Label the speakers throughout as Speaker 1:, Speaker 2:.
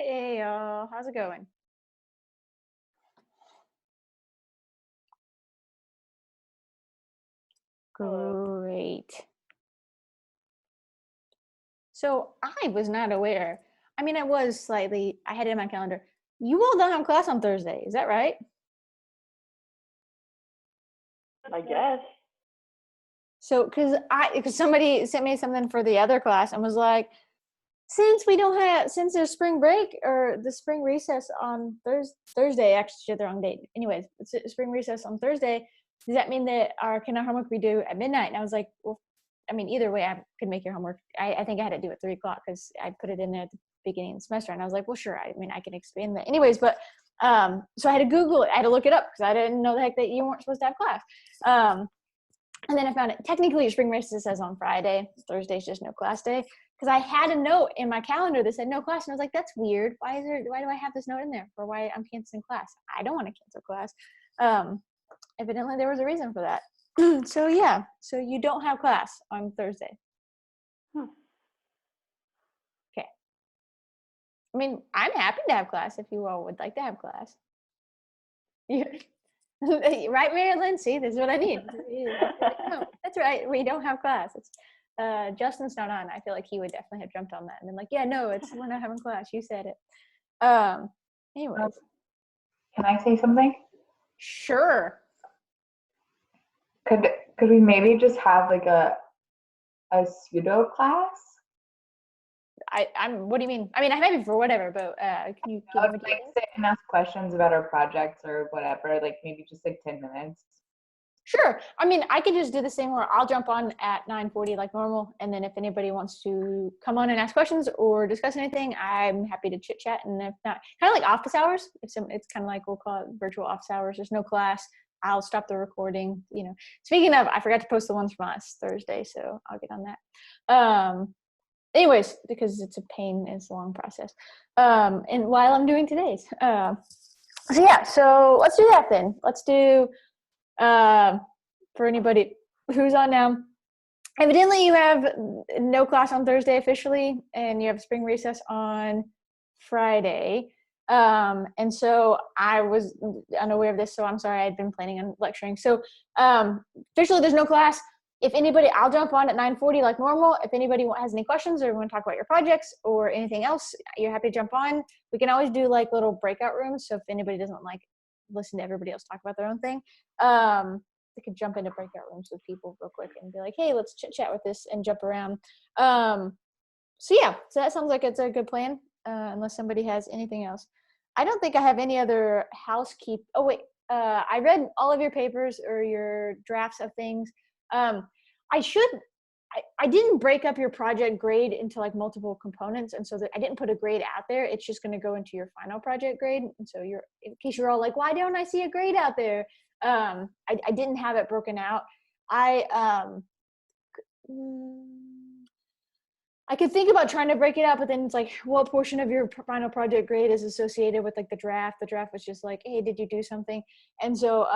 Speaker 1: Hey y'all, how's it going? Great. So I was not aware. I mean, I was slightly, I had it in my calendar. You all don't have class on Thursday, is that right?
Speaker 2: I guess.
Speaker 1: So, because somebody sent me something for the other class and was like, since there's spring break or the spring recess on Thursday, actually the wrong date. Anyways, it's spring recess on Thursday. Does that mean that our homework we do at midnight? And I was like, well, I mean, either way, I could make your homework. I think I had to do it 3:00 because I put it in there at the beginning of the semester, and I was like, well, sure. I mean, I can expand that. Anyways, but so I had to Google it. I had to look it up because I didn't know the heck that you weren't supposed to have class. And then I found it. Technically, your spring recess says on Friday. Thursday's just no class day. Because I had a note in my calendar that said no class, and I was like, "That's weird. Why do I have this note in there for why I'm canceling class? I don't want to cancel class." Evidently, there was a reason for that. So yeah, so you don't have class on Thursday. Okay. I mean, I'm happy to have class if you all would like to have class. Yeah. Right, Marilyn? See, this is what I need. No, that's right. We don't have class. It's Justin's not on. I feel like he would definitely have jumped on that and been like, "Yeah, no, we're not having class. You said it." Anyways,
Speaker 3: Can I say something?
Speaker 1: sure.
Speaker 3: Could we maybe just have like a pseudo class?
Speaker 1: I'm. What do you mean? I mean, I'm happy for whatever, but can you give me
Speaker 3: Like sit and ask questions about our projects or whatever. Like maybe just like 10 minutes.
Speaker 1: Sure. I mean, I could just do the same where I'll jump on at 9:40 like normal, and then if anybody wants to come on and ask questions or discuss anything, I'm happy to chit chat. And if not, kind of like office hours. It's kind of like we'll call it virtual office hours. There's no class. I'll stop the recording. Speaking of, I forgot to post the ones from last Thursday, so I'll get on that. Anyways, because it's a pain, it's a long process. And while I'm doing today's, so yeah, so let's do that then. Let's do. For anybody who's on now, evidently you have no class on Thursday officially, and you have spring recess on Friday. And so I was unaware of this, so I'm sorry. I'd been planning on lecturing. So officially there's no class. If anybody, I'll jump on at 9:40 like normal. If anybody has any questions or want to talk about your projects or anything else, you're happy to jump on. We can always do like little breakout rooms. So if anybody doesn't like listen to everybody else talk about their own thing, they could jump into breakout rooms with people real quick and be like, hey, let's chit chat with this and jump around. So yeah, so that sounds like it's a good plan, unless somebody has anything else. I don't think I have any other housekeep. Oh wait, I read all of your papers or your drafts of things. I didn't break up your project grade into like multiple components, and so that I didn't put a grade out there. It's just going to go into your final project grade. And so in case you're all like, why don't I see a grade out there? I didn't have it broken out. I could think about trying to break it out, but then it's like, what portion of your final project grade is associated with like the draft? The draft was just like, hey, did you do something? And so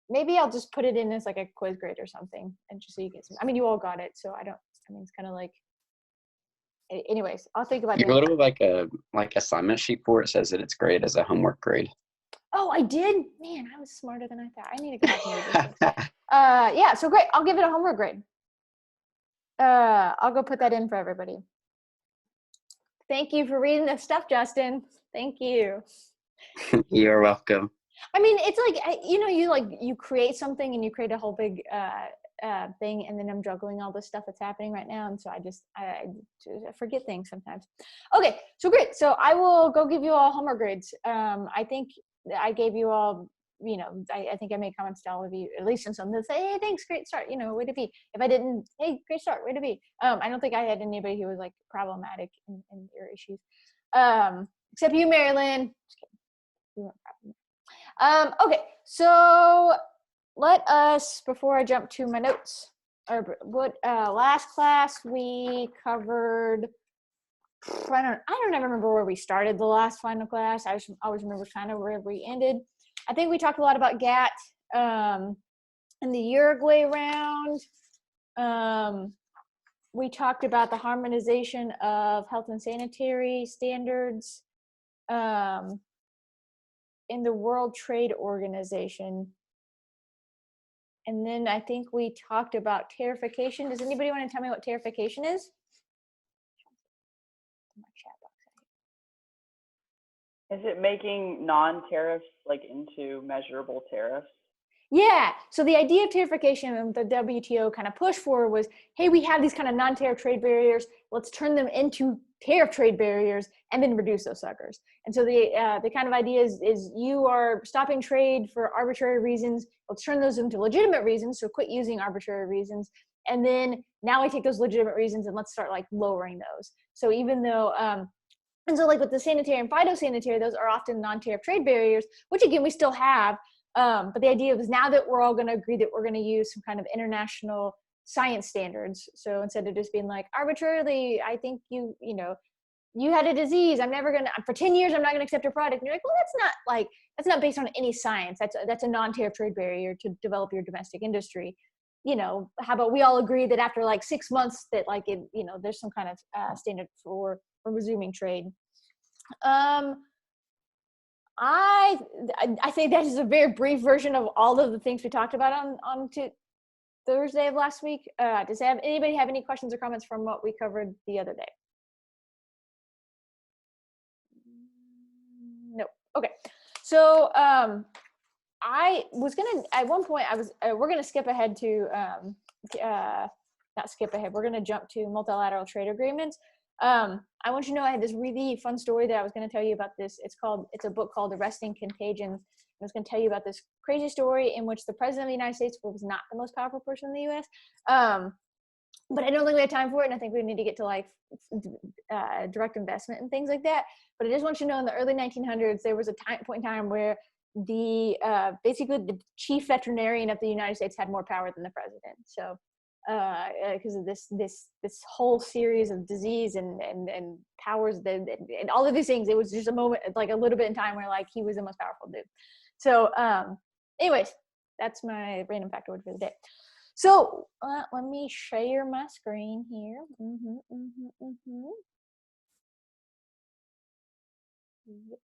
Speaker 1: maybe I'll just put it in as like a quiz grade or something, and just so you get some. I mean, you all got it, so I mean, it's kind of like. Anyways, I'll think about it.
Speaker 4: You literally like assignment sheet for it says that it's grade as a homework grade.
Speaker 1: Oh, I did? Man, I was smarter than I thought. I need to go back and yeah, so great. I'll give it a homework grade. I'll go put that in for everybody. Thank you for reading the stuff, Justin. Thank you.
Speaker 4: You're welcome.
Speaker 1: I mean, it's like, you create something and you create a whole big thing, and then I'm juggling all this stuff that's happening right now, and so I forget things sometimes. Okay, so great. So I will go give you all homework grades. I think I gave you all, I think I made comments to all of you, at least in some that say, hey, thanks, great start, way to be. If I didn't, hey, great start, way to be. I don't think I had anybody who was like problematic in your issues, except you, Marilyn. Just kidding. You weren't problematic. Okay, so let us, before I jump to my notes, or what last class we covered, I don't ever remember where we started the last final class. I always remember kind of where we ended. I think we talked a lot about GATT in the Uruguay round. We talked about the harmonization of health and sanitary standards in the World Trade Organization. And then I think we talked about tarification. Does anybody want to tell me what tarification is? My chat box.
Speaker 2: Is it making non-tariffs like into measurable tariffs?
Speaker 1: Yeah. So the idea of tarification and the WTO kind of pushed for was, hey, we have these kind of non-tariff trade barriers. Let's turn them into tariff trade barriers and then reduce those suckers. And so the kind of idea is you are stopping trade for arbitrary reasons. Let's turn those into legitimate reasons. So quit using arbitrary reasons. And then now we take those legitimate reasons and let's start like lowering those. So even though, and so like with the sanitary and phytosanitary, those are often non-tariff trade barriers, which again, we still have. But the idea was now that we're all going to agree that we're going to use some kind of international science standards. So instead of just being like arbitrarily, I think you had a disease. I'm never going to, for 10 years, I'm not going to accept your product. And you're like, well, that's not based on any science. That's a non-tariff trade barrier to develop your domestic industry. How about we all agree that after like 6 months that like, there's some kind of standard for resuming trade. I think that is a very brief version of all of the things we talked about on Thursday of last week. Does anybody have any questions or comments from what we covered the other day? No. Okay. So I was gonna at one point we're gonna skip ahead to not skip ahead. We're gonna jump to multilateral trade agreements. I want you to know I had this really fun story that I was going to tell you about this. It's a book called Arresting Contagions. I was going to tell you about this crazy story in which the president of the United States was not the most powerful person in the U.S. But I don't think we have time for it, and I think we need to get to like direct investment and things like that. But I just want you to know in the early 1900s, there was a point in time where basically the chief veterinarian of the United States had more power than the president. So because of this whole series of disease and powers and all of these things, it was just a moment, like a little bit in time where like he was the most powerful dude. So anyways, that's my random factoid for the day. So let me share my screen here. Yep.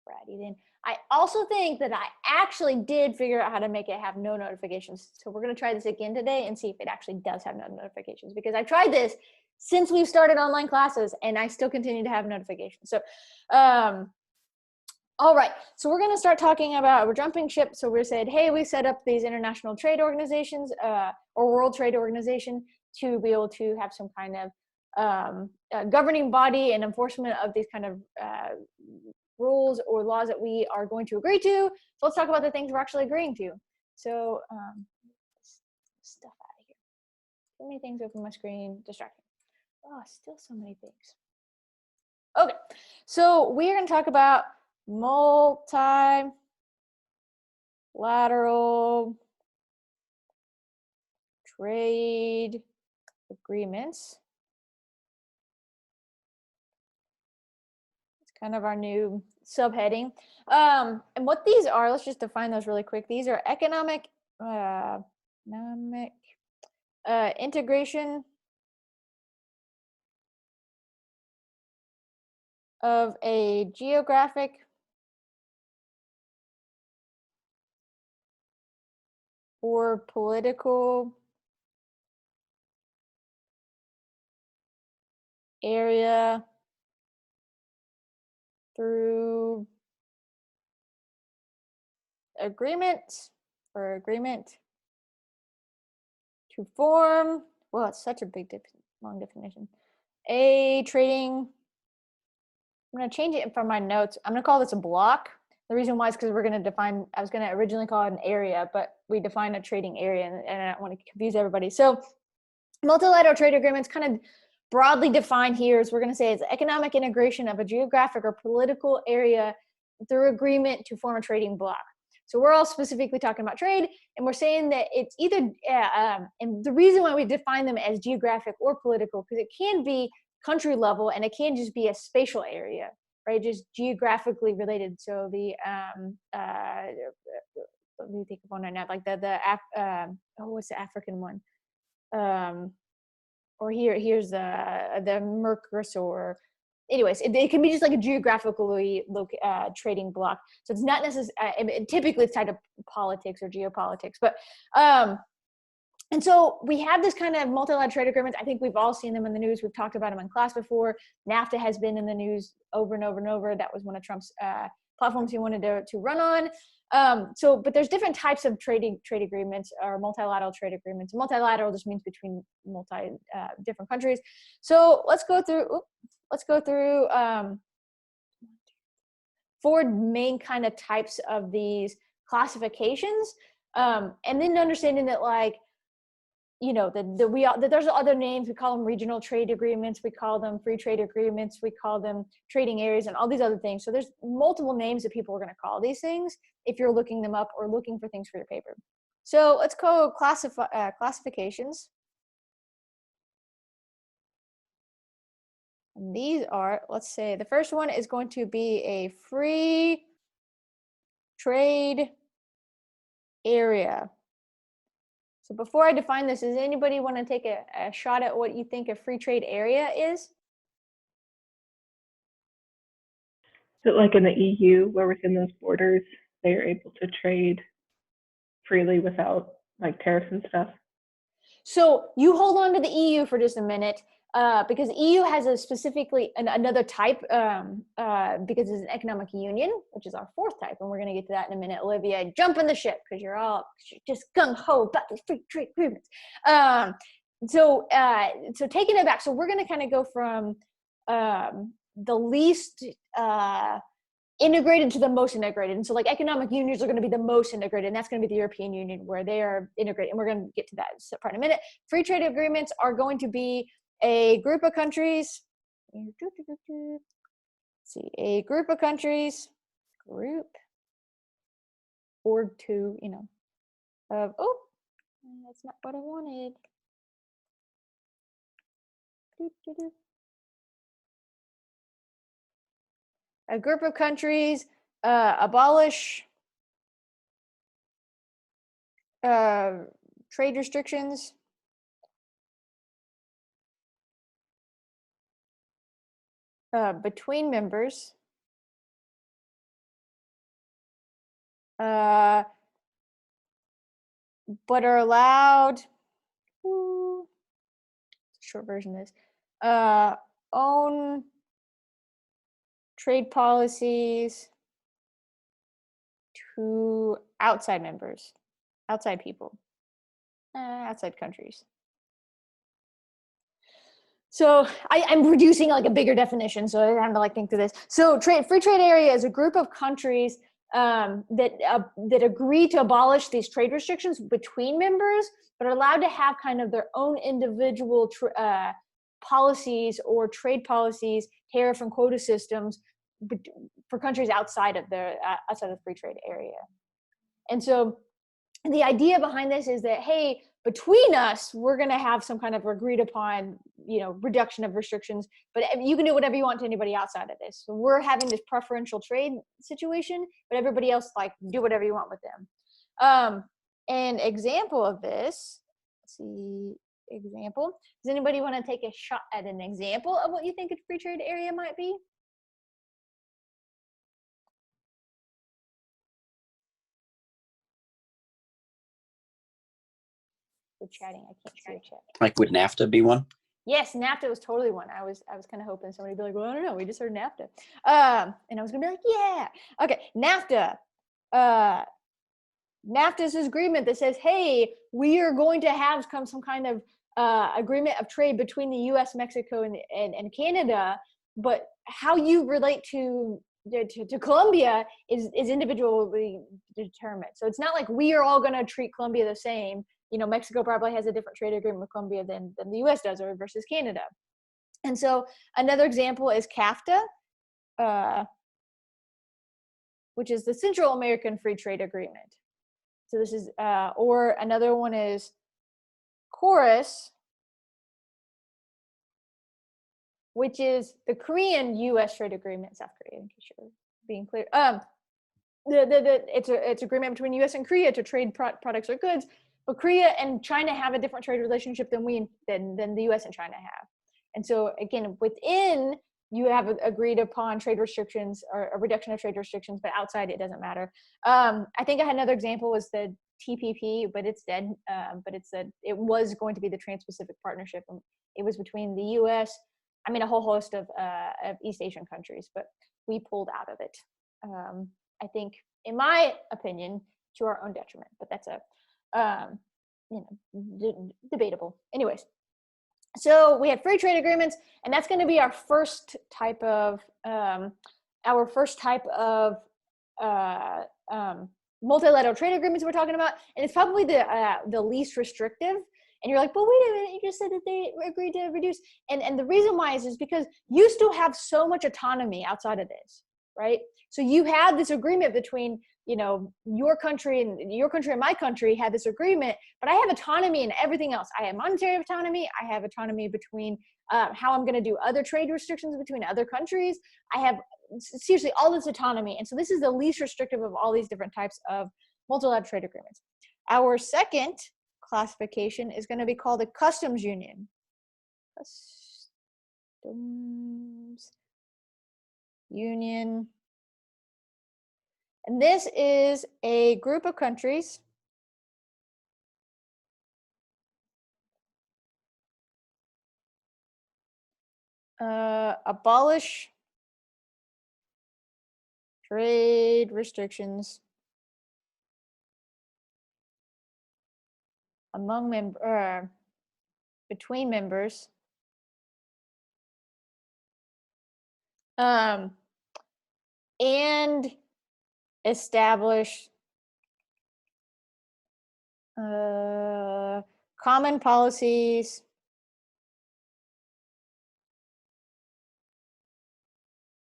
Speaker 1: Righty then. I also think that I actually did figure out how to make it have no notifications. So we're going to try this again today and see if it actually does have no notifications, because I've tried this since we've started online classes and I still continue to have notifications. So, all right. So we're going to start talking about, we're jumping ship. So we said, hey, we set up these international trade organizations or World Trade Organization to be able to have some kind of governing body and enforcement of these kind of rules or laws that we are going to agree to. So let's talk about the things we're actually agreeing to. So stuff out of here. Too many things open my screen, distracting. Oh, still so many things. Okay, so we're going to talk about multilateral trade agreements. Kind of our new subheading. And what these are, let's just define those really quick. These are economic integration of a geographic or political area through agreement to form, well, it's such a big long definition, a trading, I'm going to change it from my notes. I'm going to call this a block. The reason why is because we're going to define, I was going to originally call it an area, but we define a trading area and I don't want to confuse everybody. So multilateral trade agreements kind of broadly defined here is we're going to say it's economic integration of a geographic or political area through agreement to form a trading bloc. So we're all specifically talking about trade, and we're saying that it's either, and the reason why we define them as geographic or political, because it can be country level and it can just be a spatial area, right? Just geographically related. So the, let me think of one right now, like what's the African one? or here's the Mercosur. Anyways, it can be just like a geographically trading block. So it's not necessarily, typically it's tied to politics or geopolitics, but and so we have this kind of multilateral trade agreements. I think we've all seen them in the news. We've talked about them in class before. NAFTA has been in the news over and over and over. That was one of Trump's platforms he wanted to run on. But there's different types of trade agreements or multilateral trade agreements. Multilateral just means between different countries. So let's go through 4 main kind of types of these classifications, and then understanding that, like, you know, that there's other names. We call them regional trade agreements. We call them free trade agreements. We call them trading areas and all these other things. So there's multiple names that people are going to call these things if you're looking them up or looking for things for your paper. So let's go classifications. And these are, let's say, the first one is going to be a free trade area. So before I define this, does anybody want to take a shot at what you think a free trade area is?
Speaker 5: Is it like in the EU, where within those borders they are able to trade freely without like tariffs and stuff?
Speaker 1: So you hold on to the EU for just a minute, because EU has a specifically another type, because it's an economic union, which is our 4th type, and we're going to get to that in a minute. Olivia, jump in the ship because you're all just gung-ho about these free trade agreements. So taking it back, so we're going to kind of go from the least integrated to the most integrated. And so like economic unions are going to be the most integrated, and that's going to be the European Union, where they are integrated. And we're going to get to that part in a minute. Free trade agreements are going to be a group of countries. Let's see, a group of countries, or two, you know, oh, that's not what I wanted. A group of countries abolish trade restrictions between members, but are allowed, short version of this, own trade policies to outside members, outside people, outside countries. So I'm reducing like a bigger definition, so I have to like think through this. So free trade area is a group of countries that agree to abolish these trade restrictions between members, but are allowed to have kind of their own individual policies or trade policies, tariff and quota systems for countries outside of the free trade area. And so the idea behind this is that, hey, between us, we're going to have some kind of agreed upon, you know, reduction of restrictions, but you can do whatever you want to anybody outside of this. So we're having this preferential trade situation, but everybody else, like, do whatever you want with them. An example of this, let's see, example. Does anybody want to take a shot at an example of what you think a free trade area might be? Chatting, I can't see your chat.
Speaker 4: Like, would NAFTA be one?
Speaker 1: Yes, NAFTA was totally one. I was kind of hoping somebody would be like, well, I don't know, we just heard NAFTA. And I was gonna be like, yeah. Okay, NAFTA. NAFTA is this agreement that says, hey, we are going to have some kind of agreement of trade between the US, Mexico, and Canada, but how you relate to Colombia is individually determined. So it's not like we are all gonna treat Colombia the same. You know, Mexico probably has a different trade agreement with Colombia than the US does, or versus Canada. And so another example is CAFTA, which is the Central American Free Trade Agreement. So this is, or another one is CORUS, which is the Korean US trade agreement, South Korea, in case you're being clear. It's agreement between US and Korea to trade products or goods. But Korea and China have a different trade relationship than the US and China have. And so again, within you have agreed upon trade restrictions or a reduction of trade restrictions, but outside it doesn't matter. I think I had another example was the TPP, but it's dead. But it was going to be the Trans-Pacific Partnership. It was between the US, a whole host of East Asian countries, but we pulled out of it. I think, in my opinion, to our own detriment, but that's debatable. Anyways, so we had free trade agreements, and that's going to be our first type of multilateral trade agreements we're talking about, and it's probably the least restrictive. And you're like, but wait a minute, you just said that they agreed to reduce. And the reason why is because you still have so much autonomy outside of this, right? So you had this agreement between, your country and my country had this agreement, but I have autonomy in everything else. I have monetary autonomy. I have autonomy between how I'm going to do other trade restrictions between other countries. I have seriously all this autonomy. And so this is the least restrictive of all these different types of multilateral trade agreements. Our second classification is going to be called a customs union. Customs union. And this is a group of countries abolish trade restrictions among between members and establish common policies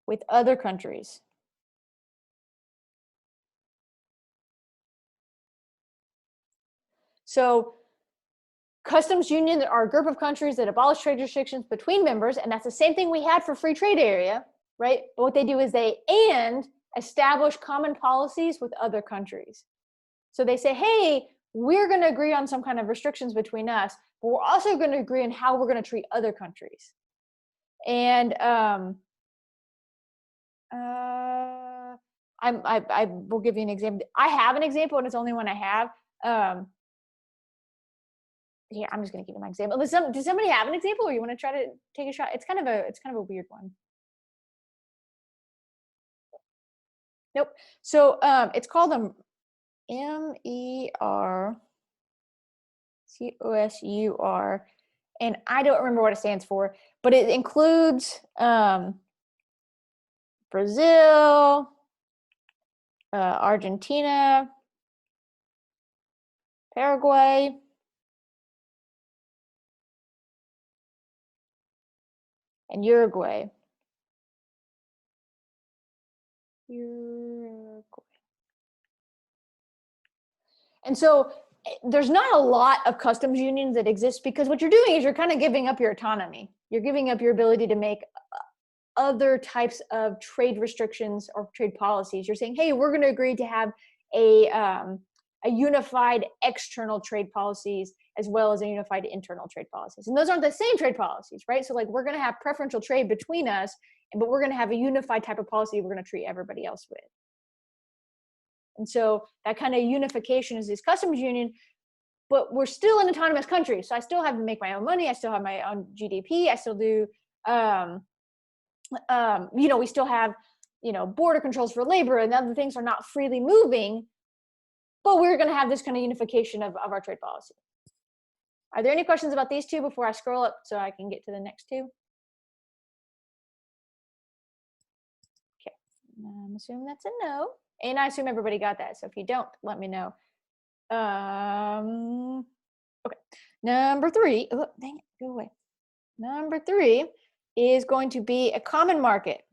Speaker 1: with other countries. So customs unions are a group of countries that abolish trade restrictions between members, and that's the same thing we had for free trade area, right? But what they do is they establish common policies with other countries. So they say, hey, we're going to agree on some kind of restrictions between us, but we're also going to agree on how we're going to treat other countries. And I will give you an example. I have an example, and it's only one I have. Here, I'm just going to give you my example. Does somebody have an example, or you want to try to take a shot? It's kind of a weird one. Nope. So it's called a MERCOSUR, and I don't remember what it stands for, but it includes Brazil, Argentina, Paraguay, and Uruguay. And so there's not a lot of customs unions that exist, because what you're doing is you're kind of giving up your autonomy. You're giving up your ability to make other types of trade restrictions or trade policies. You're saying, hey, we're going to agree to have a unified external trade policies as well as a unified internal trade policies. And those aren't the same trade policies, right? So like, we're going to have preferential trade between us, but we're going to have a unified type of policy we're going to treat everybody else with. And so that kind of unification is this customs union, but we're still an autonomous country. So I still have to make my own money. I still have my own GDP. I still do, we still have, border controls for labor, and other things are not freely moving, but we're going to have this kind of unification of our trade policy. Are there any questions about these two before I scroll up so I can get to the next two? Okay, I'm assuming that's a no. And I assume everybody got that. So if you don't, let me know. Okay, number 3. Oh, dang it, go away. Number 3 is going to be a common market.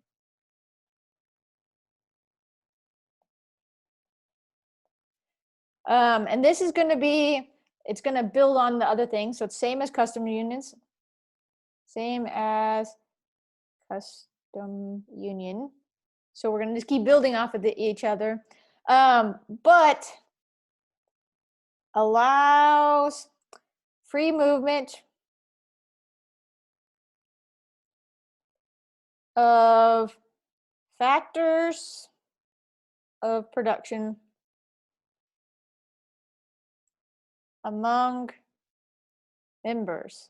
Speaker 1: And this is going to be, it's going to build on the other things. So it's same as custom unions. Same as custom union. So we're going to just keep building off of each other. But allows free movement of factors of production among members.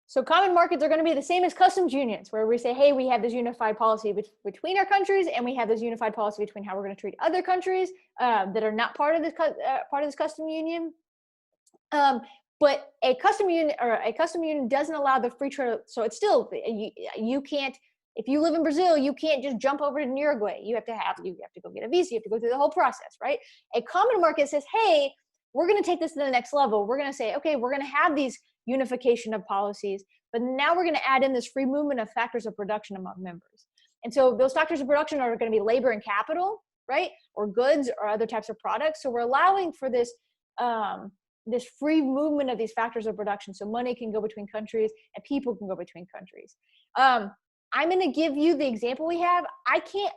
Speaker 1: So common markets are going to be the same as customs unions, where we say, hey, we have this unified policy between our countries, and we have this unified policy between how we're going to treat other countries that are not part of this custom union. But a custom union doesn't allow the free trade. So it's still, you can't, if you live in Brazil, you can't just jump over to Uruguay. You have to go get a visa. You have to go through the whole process, right? A common market says, hey, we're going to take this to the next level. We're going to say, okay, we're going to have these unification of policies, but now we're going to add in this free movement of factors of production among members. And so those factors of production are going to be labor and capital, right? Or goods or other types of products. So we're allowing for this, this free movement of these factors of production. So money can go between countries and people can go between countries. I'm going to give you the example we have. I can't,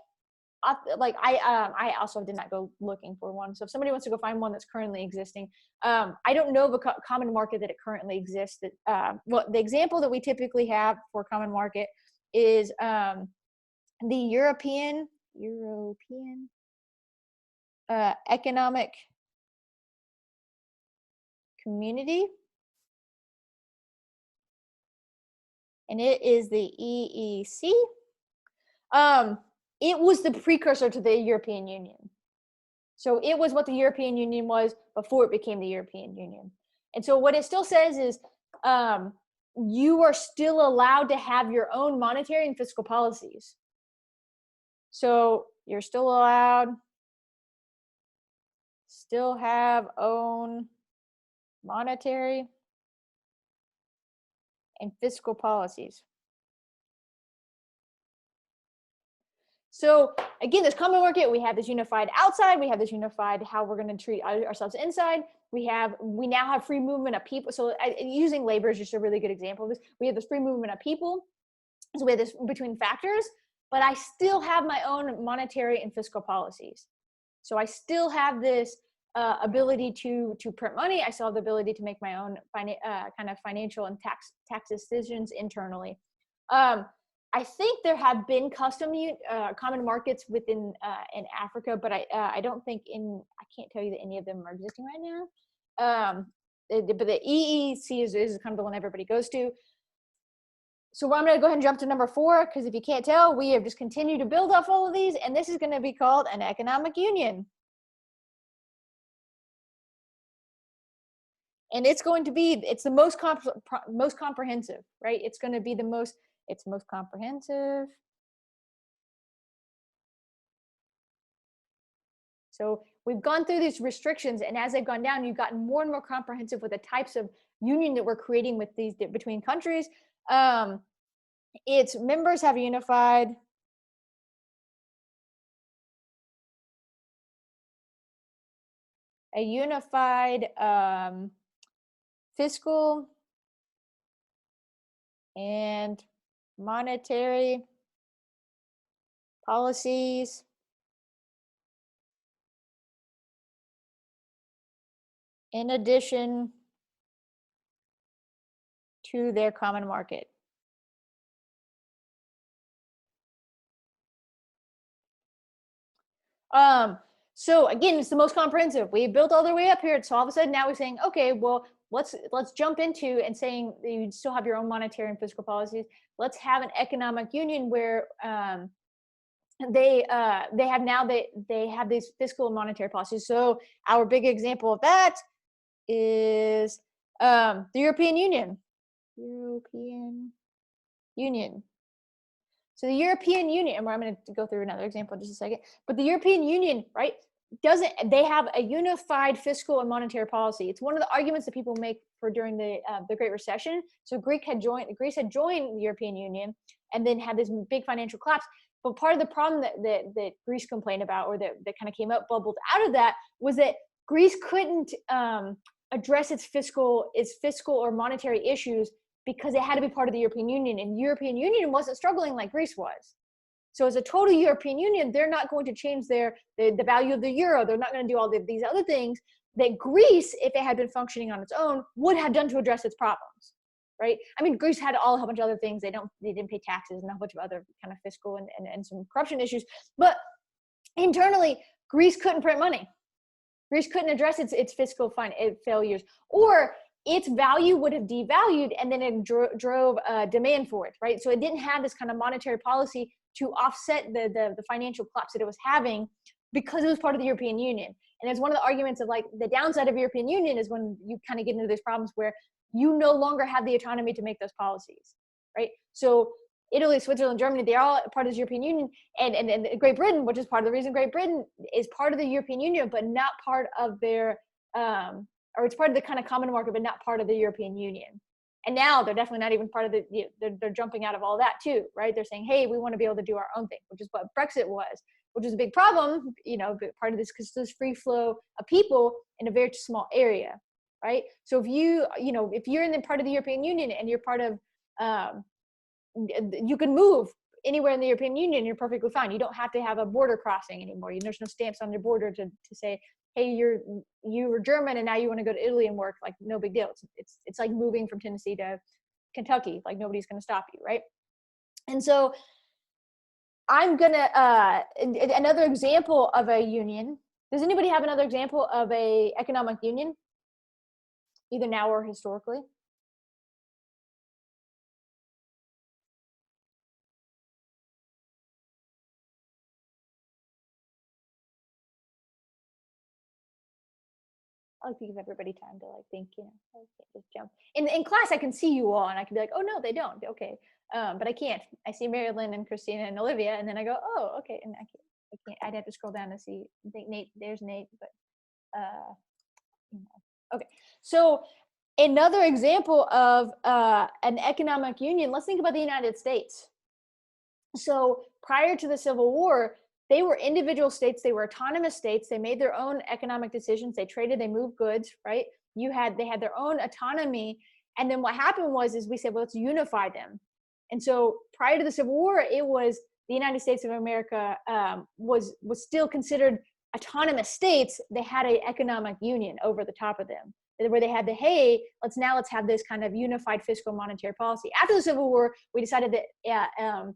Speaker 1: I also did not go looking for one. So if somebody wants to go find one that's currently existing, I don't know of a common market that it currently exists. Well, the example that we typically have for common market is the European Economic Community, and it is the EEC. It was the precursor to the European Union. So it was what the European Union was before it became the European Union. And so what it still says is you are still allowed to have your own monetary and fiscal policies. So you're still allowed, still have own monetary and fiscal policies. So again, this common market, we have this unified outside, we have this unified how we're going to treat ourselves inside. We now have free movement of people. So using labor is just a really good example of this. We have this free movement of people. So we have this between factors, but I still have my own monetary and fiscal policies. So I still have this ability to print money. I still have the ability to make my own kind of financial and tax decisions internally. I think there have been common markets within in Africa, but I don't think I can't tell you that any of them are existing right now. But the EEC is kind of the one everybody goes to. So I'm going to go ahead and jump to number 4, because if you can't tell, we have just continued to build off all of these, and this is going to be called an economic union. And it's going to be, it's the most comprehensive, right? It's going to be it's most comprehensive. So we've gone through these restrictions, and as they've gone down, you've gotten more and more comprehensive with the types of union that we're creating with these between countries. Its members have a unified fiscal and monetary policies in addition to their common market. So again, it's the most comprehensive. We built all the way up here. So all of a sudden now we're saying, okay, well, let's jump into and saying that you still have your own monetary and fiscal policies. Let's have an economic union where they have these fiscal and monetary policies. So our big example of that is the European Union. So the European Union, and I'm going to go through another example in just a second, but the European Union, right, they have a unified fiscal and monetary policy. It's one of the arguments that people make for during the Great Recession. So Greece had joined the European Union and then had this big financial collapse. But part of the problem that Greece complained about, or that kind of bubbled out of that, was that Greece couldn't address its fiscal or monetary issues because it had to be part of the European Union, and the European Union wasn't struggling like Greece was. So as a total European Union, they're not going to change the value of the euro. They're not going to do all these other things that Greece, if it had been functioning on its own, would have done to address its problems, right? I mean, Greece had a whole bunch of other things. They didn't pay taxes and a whole bunch of other kind of fiscal and some corruption issues. But internally, Greece couldn't print money. Greece couldn't address its fiscal failures, or its value would have devalued, and then it drove demand for it, right? So it didn't have this kind of monetary policy to offset the financial collapse that it was having because it was part of the European Union. And it's one of the arguments of like the downside of European Union is when you kind of get into these problems where you no longer have the autonomy to make those policies, right? So Italy, Switzerland, Germany, they're all part of the European Union, and Great Britain, which is part of the reason Great Britain is part of the European Union, but not part of their, or it's part of the kind of common market, but not part of the European Union. And now they're definitely not even part of the, they're jumping out of all that too, right? They're saying, hey, we want to be able to do our own thing, which is what Brexit was, which is a big problem, part of this, because there's free flow of people in a very small area, right? So if if you're in the part of the European Union and you're part of, you can move anywhere in the European Union, you're perfectly fine. You don't have to have a border crossing anymore. There's no stamps on your border to say, hey, you were German and now you want to go to Italy and work. Like, no big deal. It's like moving from Tennessee to Kentucky. Like, nobody's going to stop you, right? And so I'm gonna another example of a union. Does anybody have another example of a economic union, either now or historically? I like to give everybody time to like think, I can't just jump. In class, I can see you all and I can be like, oh no, they don't. Okay. But I can't. I see Marilyn and Christina and Olivia, and then I go, oh, okay. And I can't, I'd have to scroll down to see, I think Nate, there's Nate, but okay. So another example of an economic union, let's think about the United States. So prior to the Civil War, they were individual states. They were autonomous states. They made their own economic decisions. They traded, they moved goods, right? They had their own autonomy. And then what happened is we said, well, let's unify them. And so prior to the Civil War, it was the United States of America was still considered autonomous states. They had an economic union over the top of them, where they had let's have this kind of unified fiscal monetary policy. After the Civil War, we decided that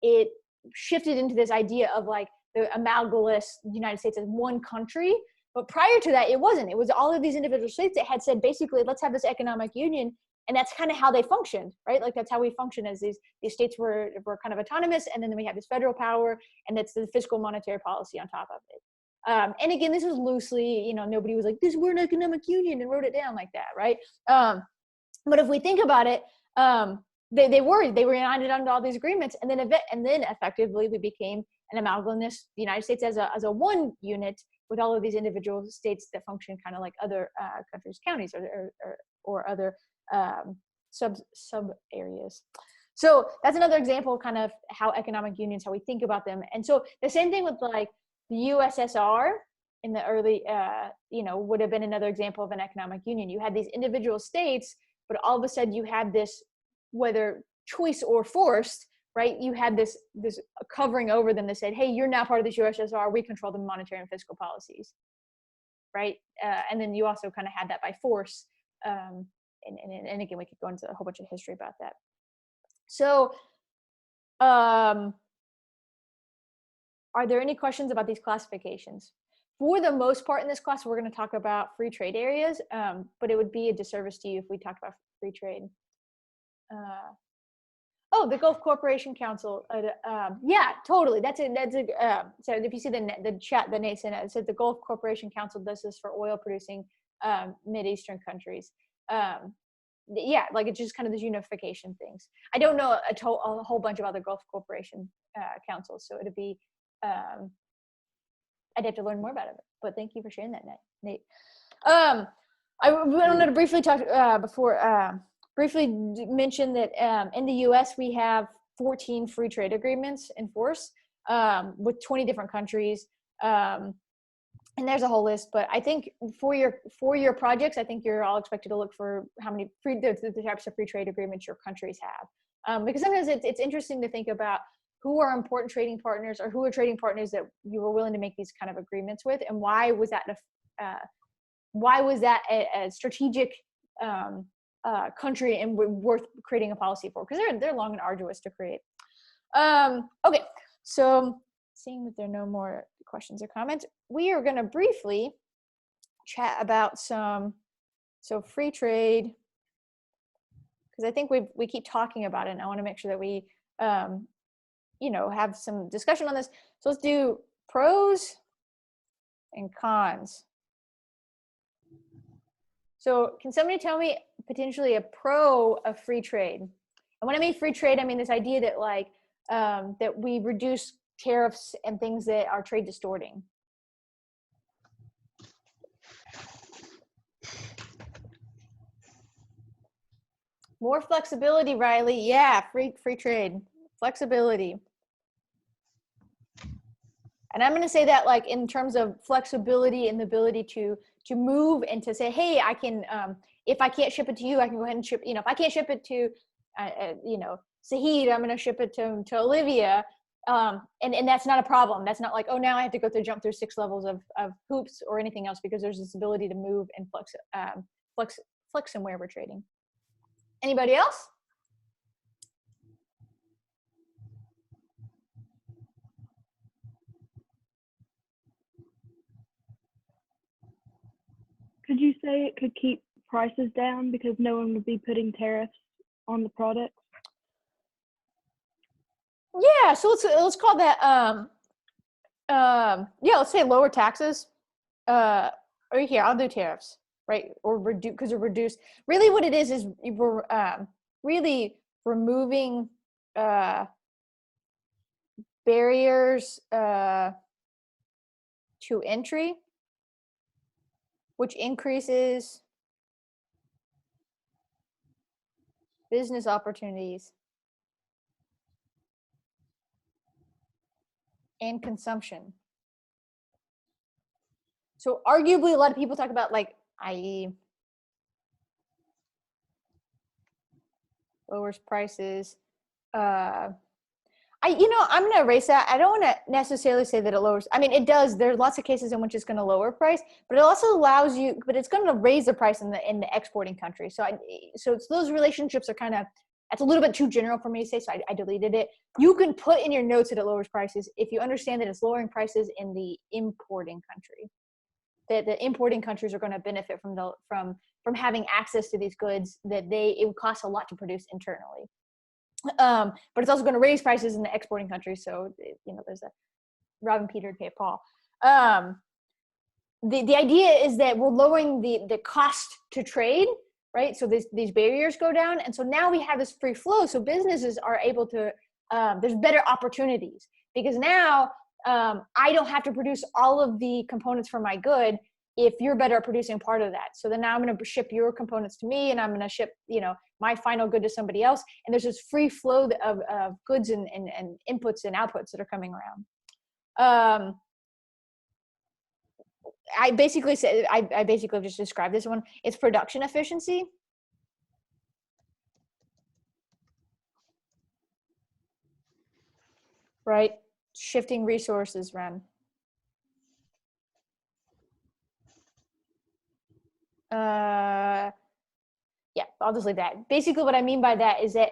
Speaker 1: it shifted into this idea of like the amalgamous United States as one country. But prior to that, it wasn't. It was all of these individual states that had said, basically, let's have this economic union. And that's kind of how they functioned, right? Like, that's how we function, as these states were kind of autonomous. And then we have this federal power, and that's the fiscal monetary policy on top of it. And again, this was loosely, nobody was like, we're an economic union and wrote it down like that, right? But if we think about it, they were united under all these agreements, and then effectively we became an amalgamous United States as a one unit with all of these individual states that function kind of like other countries, counties, or other sub areas. So that's another example of kind of how economic unions, how we think about them. And so the same thing with like the USSR in the early, would have been another example of an economic union. You had these individual states, but all of a sudden you had this, whether choice or forced, right? You had this covering over them that said, hey, you're now part of this USSR. We control the monetary and fiscal policies, right? And then you also kind of had that by force. And again, we could go into a whole bunch of history about that. So are there any questions about these classifications? For the most part in this class, we're going to talk about free trade areas, but it would be a disservice to you if we talked about free trade. The Gulf Cooperation Council. Yeah, totally. That's it. So if you see the chat that Nate sent out, it says the Gulf Cooperation Council does this for oil producing Mid-Eastern countries. Yeah, like it's just kind of these unification things. I don't know a whole bunch of other Gulf Cooperation councils, so it'd be I'd have to learn more about it. But thank you for sharing that, Nate. I wanted to briefly talk briefly mention that in the U.S. we have 14 free trade agreements in force with 20 different countries. And there's a whole list, but I think for your projects, I think you're all expected to look for how many the types of free trade agreements your countries have, because sometimes it's interesting to think about who are important trading partners, or who are trading partners that you were willing to make these kind of agreements with, and why was that a strategic country and worth creating a policy for? Because they're long and arduous to create. Okay, so seeing that there are no more questions or comments, we are going to briefly chat about free trade, because I think we keep talking about it, and I want to make sure that we have some discussion on this. So let's do pros and cons. So can somebody tell me potentially a pro of free trade? And when I mean free trade, I mean this idea that that we reduce tariffs and things that are trade distorting. More flexibility, Riley. Yeah, free trade, flexibility. And I'm going to say that in terms of flexibility and the ability to move and to say, hey, I can, if I can't ship it to you, I can go ahead and ship, if I can't ship it to, Sahid, I'm going to ship it to Olivia. And that's not a problem. That's not oh, now I have to jump through 6 levels of hoops or anything else, because there's this ability to move and flex in where we're trading. Anybody else?
Speaker 5: Could you say it could keep prices down because no one would be putting tariffs on the products?
Speaker 1: Yeah, so let's call that let's say lower taxes. Or here, I'll do tariffs, right? Or reduce, because it reduce. Really, what it is we're really removing barriers to entry, which increases business opportunities and consumption. So arguably, a lot of people talk about i.e. lowers prices. I'm going to erase that. I don't want to necessarily say that it lowers. I mean, it does. There's lots of cases in which it's going to lower price, but it also allows you. But it's going to raise the price in the exporting country. So it's those relationships are kind of. That's a little bit too general for me to say, so I deleted it. You can put in your notes that it lowers prices if you understand that it's lowering prices in the importing country. That the importing countries are going to benefit from having access to these goods that it would cost a lot to produce internally. But it's also going to raise prices in the exporting countries. So there's a robbing Peter to pay Paul. The idea is that we're lowering the cost to trade, right? So these barriers go down, and so now we have this free flow. So businesses are able to there's better opportunities, because now I don't have to produce all of the components for my good if you're better at producing part of that. So then now I'm going to ship your components to me, and I'm going to ship my final good to somebody else, and there's this free flow of goods and inputs and outputs that are coming around. I basically just described this one. It's production efficiency. Right? Shifting resources, Ren. Yeah, I'll just leave that. Basically, what I mean by that is that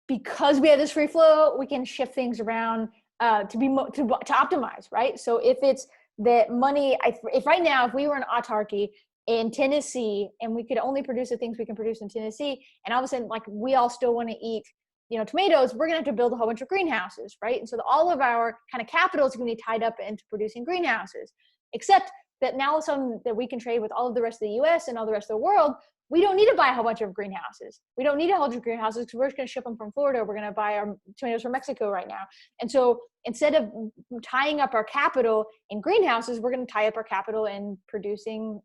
Speaker 1: because we have this free flow, we can shift things around to optimize, right? So if it's that money, if right now, if we were an autarky in Tennessee and we could only produce the things we can produce in Tennessee, and all of a sudden, we all still want to eat, tomatoes, we're going to have to build a whole bunch of greenhouses, right? And so all of our kind of capital is going to be tied up into producing greenhouses, except that now some that we can trade with all of the rest of the US and all the rest of the world. We don't need to buy a whole bunch of greenhouses. We don't need a whole bunch of greenhouses because we're just going to ship them from Florida. We're going to buy our tomatoes from Mexico right now. And so instead of tying up our capital in greenhouses, we're going to tie up our capital in producing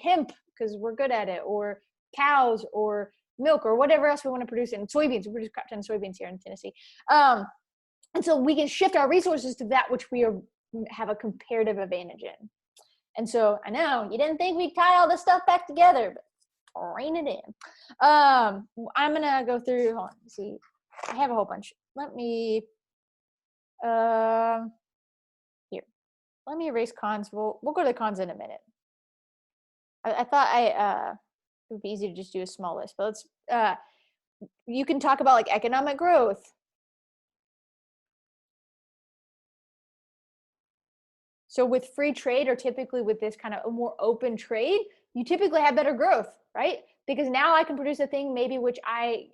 Speaker 1: hemp because we're good at it, or cows, or milk, or whatever else we want to produce, in soybeans. We produce crap ton of soybeans here in Tennessee. And so we can shift our resources to that which we have a comparative advantage in. And so I know you didn't think we'd tie all this stuff back together, but rein it in. I'm going to go through, hold on, see, I have a whole bunch. Let me Here, let me erase cons. We'll go to the cons in a minute. I thought it would be easy to just do a small list, but let's you can talk about like economic growth. So with free trade, or typically with this kind of a more open trade, you typically have better growth, right? Because now I can produce a thing maybe which I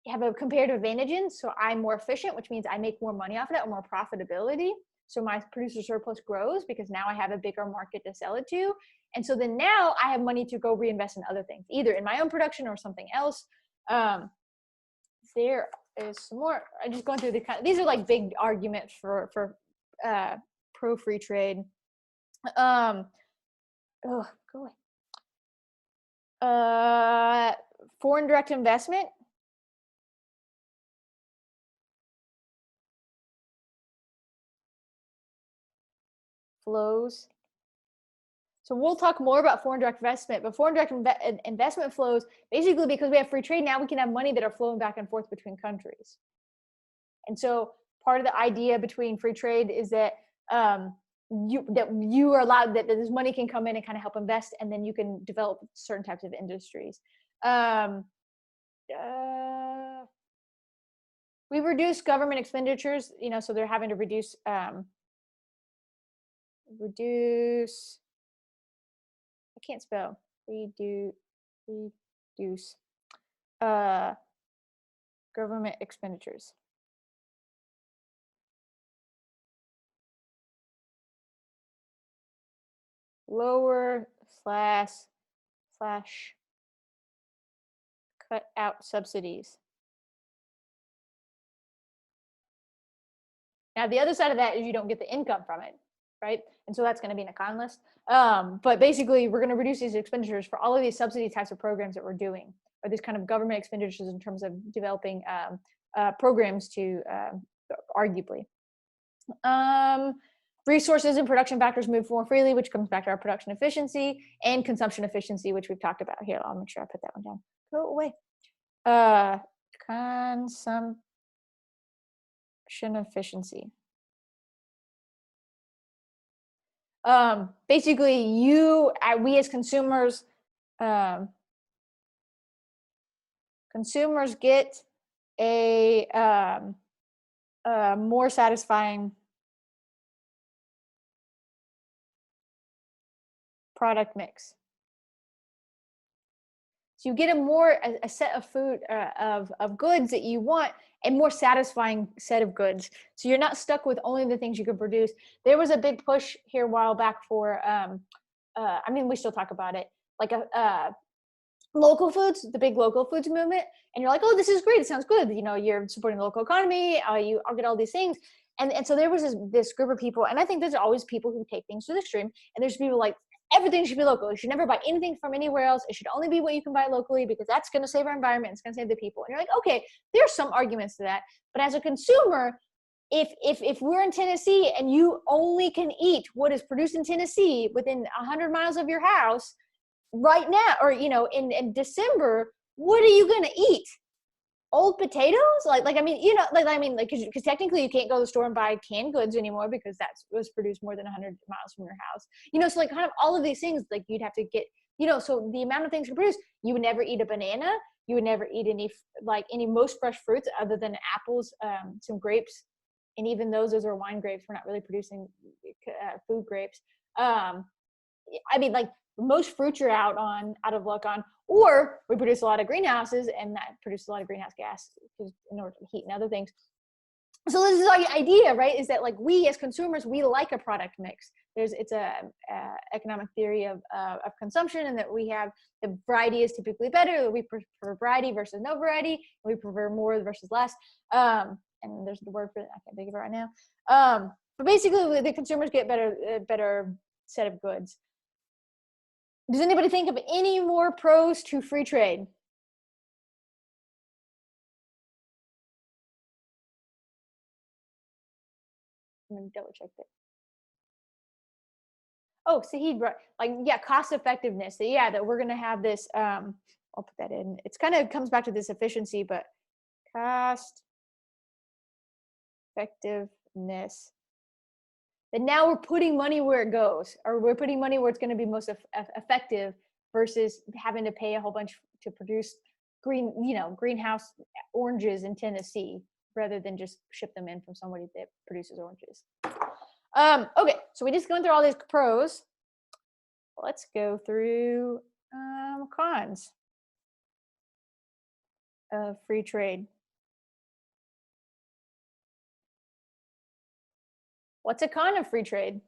Speaker 1: have a comparative advantage in, so I'm more efficient, which means I make more money off of that, or more profitability. So my producer surplus grows because now I have a bigger market to sell it to. And so then now I have money to go reinvest in other things, either in my own production or something else. There is some more. I'm just going through these are like big arguments for pro free trade. Go away. Foreign direct investment. Flows. So we'll talk more about foreign direct investment, but foreign direct investment flows, basically because we have free trade, now we can have money that are flowing back and forth between countries. And so part of the idea between free trade is that you are allowed, that this money can come in and kind of help invest, and then you can develop certain types of industries. We reduce government expenditures, so they're having to reduce I can't spell. Reduce government expenditures. Lower slash cut out subsidies. Now the other side of that is you don't get the income from it, right? And so that's going to be in a con list. But basically, we're going to reduce these expenditures for all of these subsidy types of programs that we're doing, or these kind of government expenditures in terms of developing programs to arguably. Resources and production factors move more freely, which comes back to our production efficiency, and consumption efficiency, which we've talked about here. I'll make sure I put that one down. Go away. Consumption efficiency. Basically, we as consumers, get a more satisfying product mix. So you get a set of food of goods that you want, a more satisfying set of goods. So you're not stuck with only the things you can produce. There was a big push here a while back for, we still talk about it, like local foods, the big local foods movement. And you're like, oh, this is great. It sounds good. You're supporting the local economy. I'll get all these things. And so there was this group of people, and I think there's always people who take things to the extreme. And there's people like, everything should be local. You should never buy anything from anywhere else. It should only be what you can buy locally, because that's going to save our environment. It's going to save the people. And you're like, okay, there are some arguments to that. But as a consumer, if we're in Tennessee and you only can eat what is produced in Tennessee within 100 miles of your house right now, or, in December, what are you going to eat? Old potatoes? Because technically you can't go to the store and buy canned goods anymore, because that was produced more than 100 miles from your house. So like kind of all of these things, like you'd have to get, so the amount of things you produce, you would never eat a banana. You would never eat any most fresh fruits other than apples, some grapes. And even those are wine grapes. We're not really producing food grapes. Most fruits you're out of luck on, or we produce a lot of greenhouses, and that produces a lot of greenhouse gas in order to heat and other things. So this is the idea, right? Is that like we as consumers, we like a product mix. It's a economic theory of consumption, and that we have the variety is typically better. We prefer variety versus no variety. We prefer more versus less. And there's the word for it. I can't think of it right now. But basically, the consumers get better set of goods. Does anybody think of any more pros to free trade? I'm going to double check that. Oh, Sahid, cost effectiveness. That we're going to have this, I'll put that in. It's kind of comes back to this efficiency, but cost effectiveness. that now we're putting money where it goes, or we're putting money where it's going to be most effective versus having to pay a whole bunch to produce greenhouse oranges in Tennessee rather than just ship them in from somebody that produces oranges. Okay, so we just going through all these pros. Let's go through cons of free trade. What's a con of free trade?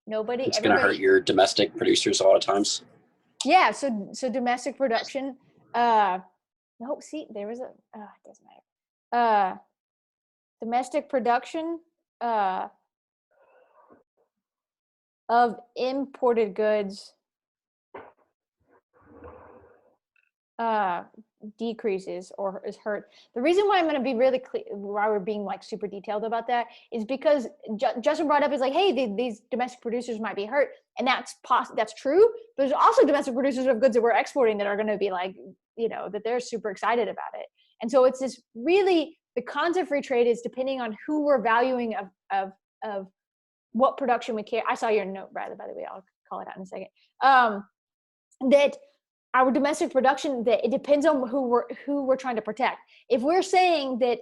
Speaker 1: Nobody.
Speaker 4: It's going to hurt your domestic producers a lot of times.
Speaker 1: Yeah. So domestic production. No, see, there was a. It doesn't matter. Domestic production of imported goods decreases or is hurt. The reason why I'm going to be really clear, why we're being like super detailed about that, is because Justin brought up is like, hey, these domestic producers might be hurt, and that's true. But there's also domestic producers of goods that we're exporting that are going to be like, that they're super excited about it. And so it's this really, the cons of free trade is depending on who we're valuing of what production we care. I saw your note, Bradley, by the way. I'll call it out in a second. That our domestic production, that it depends on who we're trying to protect. If we're saying that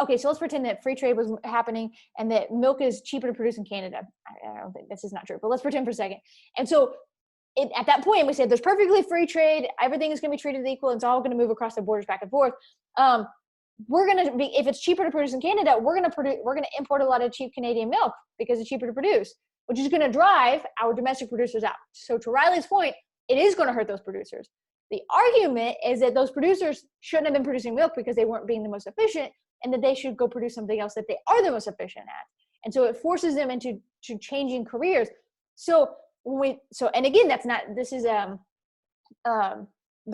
Speaker 1: okay, so let's pretend that free trade was happening and that milk is cheaper to produce in Canada. I don't think this is not true, but let's pretend for a second. And so at that point, we said there's perfectly free trade. Everything is going to be treated equal. It's all going to move across the borders back and forth. We're going to be, if it's cheaper to produce in Canada, we're going to import a lot of cheap Canadian milk because it's cheaper to produce, which is going to drive our domestic producers out. So to Riley's point, it is going to hurt those producers. The argument is that those producers shouldn't have been producing milk because they weren't being the most efficient, and that they should go produce something else that they are the most efficient at. And so it forces them into changing careers. So and again, this is the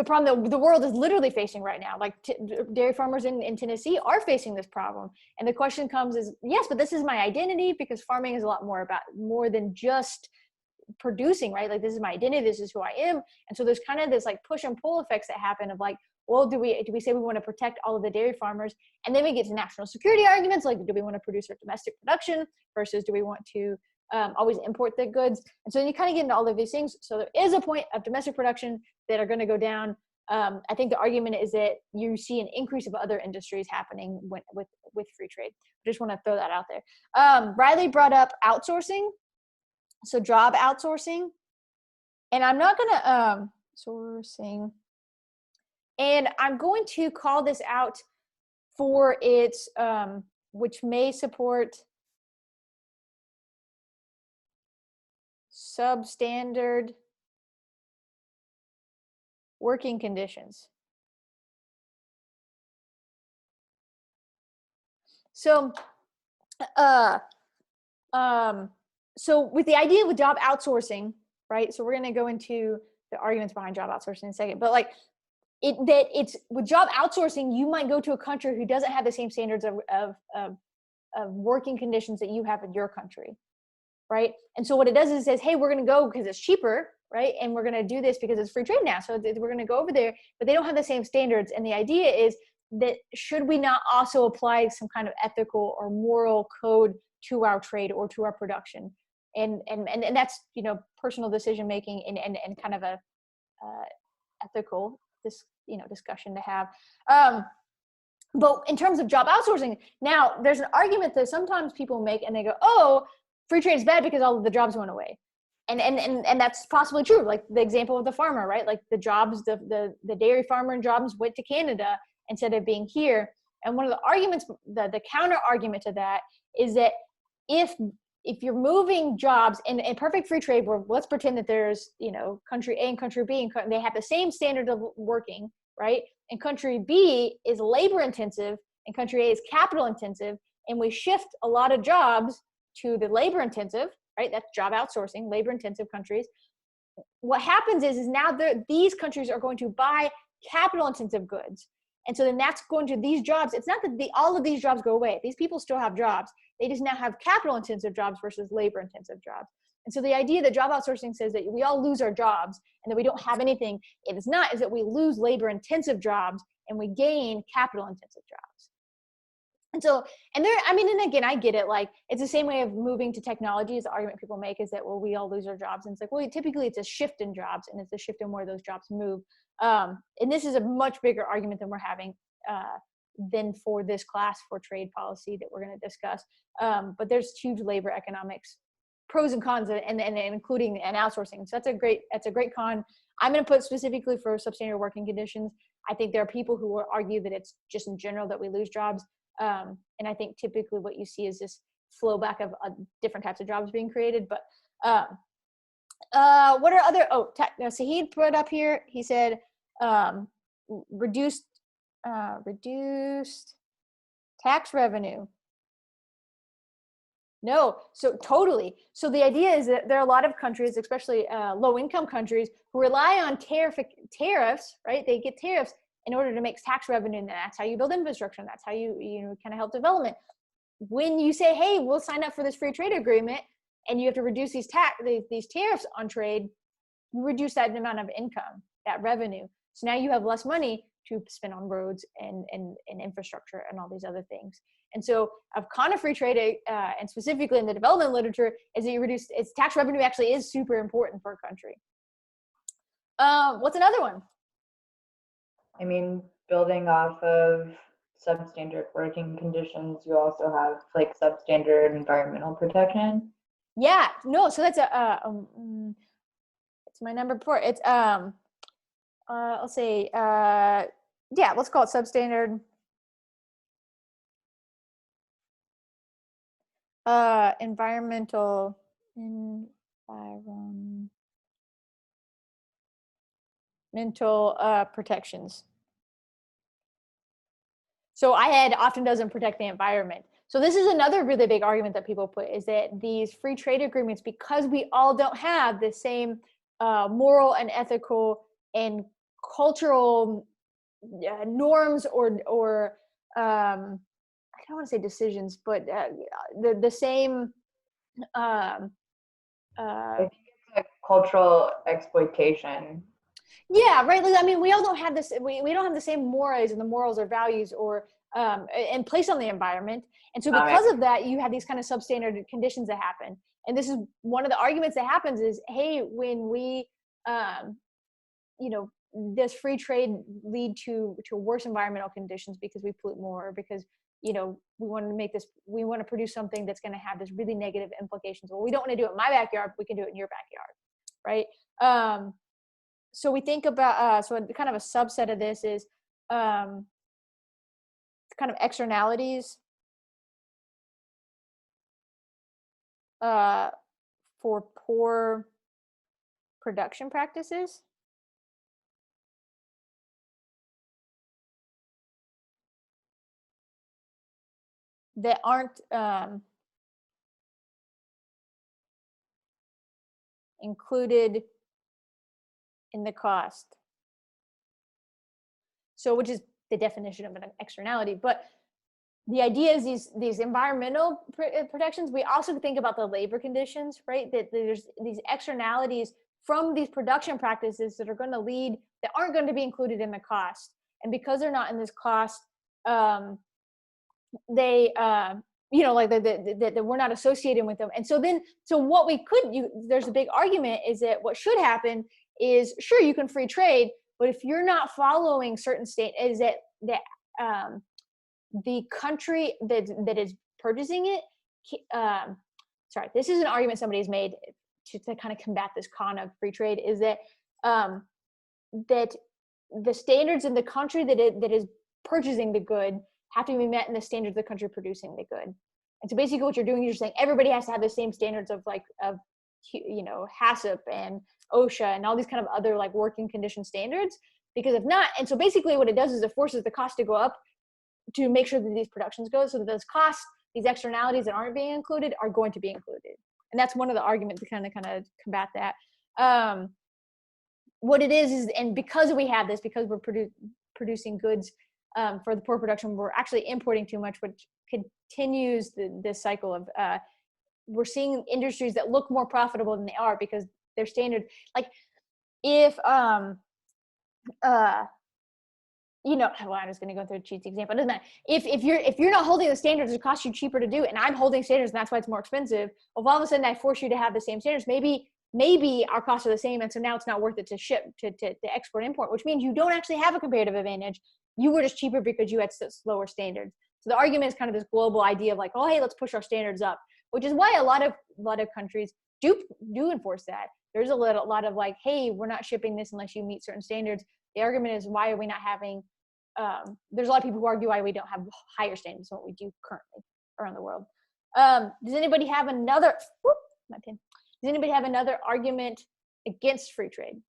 Speaker 1: problem that the world is literally facing right now. Like dairy farmers in Tennessee are facing this problem. And the question comes is, yes, but this is my identity, because farming is a lot more than just producing, right? Like, this is my identity, this is who I am. And so there's kind of this like push and pull effects that happen of like, well, do we say we want to protect all of the dairy farmers? And then we get to national security arguments, like, do we want to produce our domestic production versus do we want to always import the goods? And so you kind of get into all of these things. So there is a point of domestic production that are going to go down. I think the argument is that you see an increase of other industries happening with free trade. I just want to throw that out there. Riley brought up outsourcing. So job outsourcing. And I'm not going to sourcing. And I'm going to call this out for its, which may support substandard working conditions. So, so with the idea with job outsourcing, right? So we're going to go into the arguments behind job outsourcing in a second, but like it's with job outsourcing, you might go to a country who doesn't have the same standards of working conditions that you have in your country, right? And so what it does is it says, hey, we're going to go because it's cheaper, right? And we're going to do this because it's free trade now. So we're going to go over there, but they don't have the same standards. And the idea is that should we not also apply some kind of ethical or moral code to our trade or to our production? And that's, personal decision making and kind of a ethical discussion to have. But in terms of job outsourcing, now there's an argument that sometimes people make, and they go, oh, free trade is bad because all of the jobs went away. And that's possibly true. Like the example of the farmer, right? Like the jobs, the dairy farmer and jobs went to Canada instead of being here. And one of the arguments, the counter argument to that is that if you're moving jobs in perfect free trade, where let's pretend that there's, country A and country B, and they have the same standard of working, right? And country B is labor intensive and country A is capital intensive. And we shift a lot of jobs to the labor intensive, right? That's job outsourcing, labor intensive countries. What happens is now these countries are going to buy capital intensive goods. And so then that's going to these jobs. It's not that all of these jobs go away. These people still have jobs. They just now have capital intensive jobs versus labor intensive jobs. And so the idea that job outsourcing says that we all lose our jobs and that we don't have anything, it is not, is that we lose labor intensive jobs and we gain capital intensive jobs. And so, and there, I mean, and again, I get it. Like, it's the same way of moving to technology. Is the argument people make is that, well, we all lose our jobs. And it's like, well, typically it's a shift in jobs, and it's a shift in where those jobs move. And this is a much bigger argument than we're having than for this class for trade policy that we're going to discuss. But there's huge labor economics pros and cons, and including and outsourcing. So that's a great con. I'm going to put specifically for substandard working conditions. I think there are people who will argue that it's just in general that we lose jobs. And I think typically what you see is this flow back of different types of jobs being created. But what are other, Sahid put up here, he said reduced tax revenue. No, so totally. So the idea is that there are a lot of countries, especially low-income countries, who rely on tariffs, right? They get tariffs in order to make tax revenue, and that's how you build infrastructure, and that's how you kind of help development. When you say, hey, we'll sign up for this free trade agreement, and you have to reduce these tariffs on trade, you reduce that amount of income, that revenue. So now you have less money to spend on roads and infrastructure and all these other things. And so a con of free trade, and specifically in the development literature, is that you reduce its tax revenue actually is super important for a country. What's another one?
Speaker 3: I mean, building off of substandard working conditions, you also have like substandard environmental protection.
Speaker 1: Yeah, no, so that's it's my number 4. It's I'll say yeah, let's call it substandard environmental protections. So IAD often doesn't protect the environment. So this is another really big argument that people put, is that these free trade agreements, because we all don't have the same moral and ethical and cultural norms or I don't want to say decisions, but the same
Speaker 3: I think it's like cultural exploitation.
Speaker 1: Yeah, right. I mean, we all don't have this. We don't have the same mores and the morals or values or and place on the environment. And so because of that, you have these kind of substandard conditions that happen. And this is one of the arguments that happens is, hey, when we, does free trade lead to worse environmental conditions because we pollute more, or because, we want to produce something that's going to have this really negative implications. Well, we don't want to do it in my backyard, but we can do it in your backyard, right? So we think about, so kind of a subset of this is kind of externalities for poor production practices. That aren't included in the cost. So, which is the definition of an externality. But the idea is these environmental protections. We also think about the labor conditions, right? That there's these externalities from these production practices that are going to lead, that aren't going to be included in the cost. And because they're not in this cost, they that we're not associated with them. And so what we could, there's a big argument is that what should happen is, sure, you can free trade, but if you're not following certain state, is that the country that is purchasing it, this is an argument somebody's made to kind of combat this con of free trade, is that that the standards in the country that is purchasing the good have to be met in the standards of the country producing the good. And so basically what you're doing is you're saying everybody has to have the same standards of HACCP and OSHA and all these kind of other like working condition standards, because if not, and so basically what it does is it forces the cost to go up to make sure that these productions go, so that those costs, these externalities that aren't being included are going to be included. And that's one of the arguments to kind of combat that. what it is, and because we have this, because we're producing goods for the poor production, we're actually importing too much, which continues this cycle of we're seeing industries that look more profitable than they are because their standard, like if you know, well, I'm just going to go through a cheat example. It doesn't matter. If you're not holding the standards, it costs you cheaper to do, and I'm holding standards, and that's why it's more expensive. Well, if all of a sudden I force you to have the same standards, maybe our costs are the same, and so now it's not worth it to ship to export import, which means you don't actually have a comparative advantage. You were just cheaper because you had slower standards. So the argument is kind of this global idea of like, oh, hey, let's push our standards up, which is why a lot of countries do enforce that. There's a lot of like, hey, we're not shipping this unless you meet certain standards. The argument is, why are we not having there's a lot of people who argue why we don't have higher standards than what we do currently around the world. Does anybody have another Does anybody have another argument against free trade?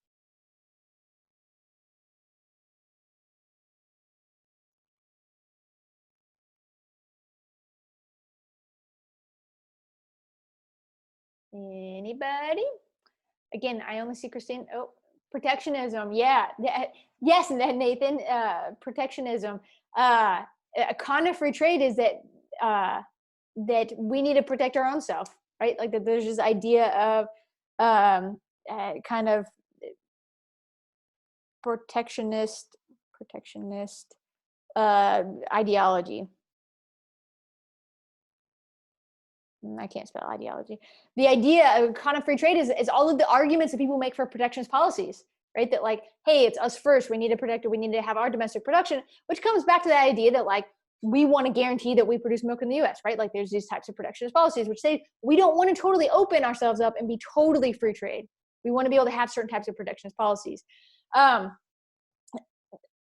Speaker 1: Anybody? Again, I only see Christine. Oh, protectionism. Yeah. Yes, Nathan. Protectionism. A con of free trade is that that we need to protect our own self, right? Like that there's this idea of kind of protectionist ideology. I can't spell ideology. The idea of kind of free trade is all of the arguments that people make for protectionist policies, right? That like, hey, it's us first. We need to protect it. We need to have our domestic production, which comes back to the idea that like, we want to guarantee that we produce milk in the US, right? Like there's these types of protectionist policies, which say we don't want to totally open ourselves up and be totally free trade. We want to be able to have certain types of protectionist policies. I'm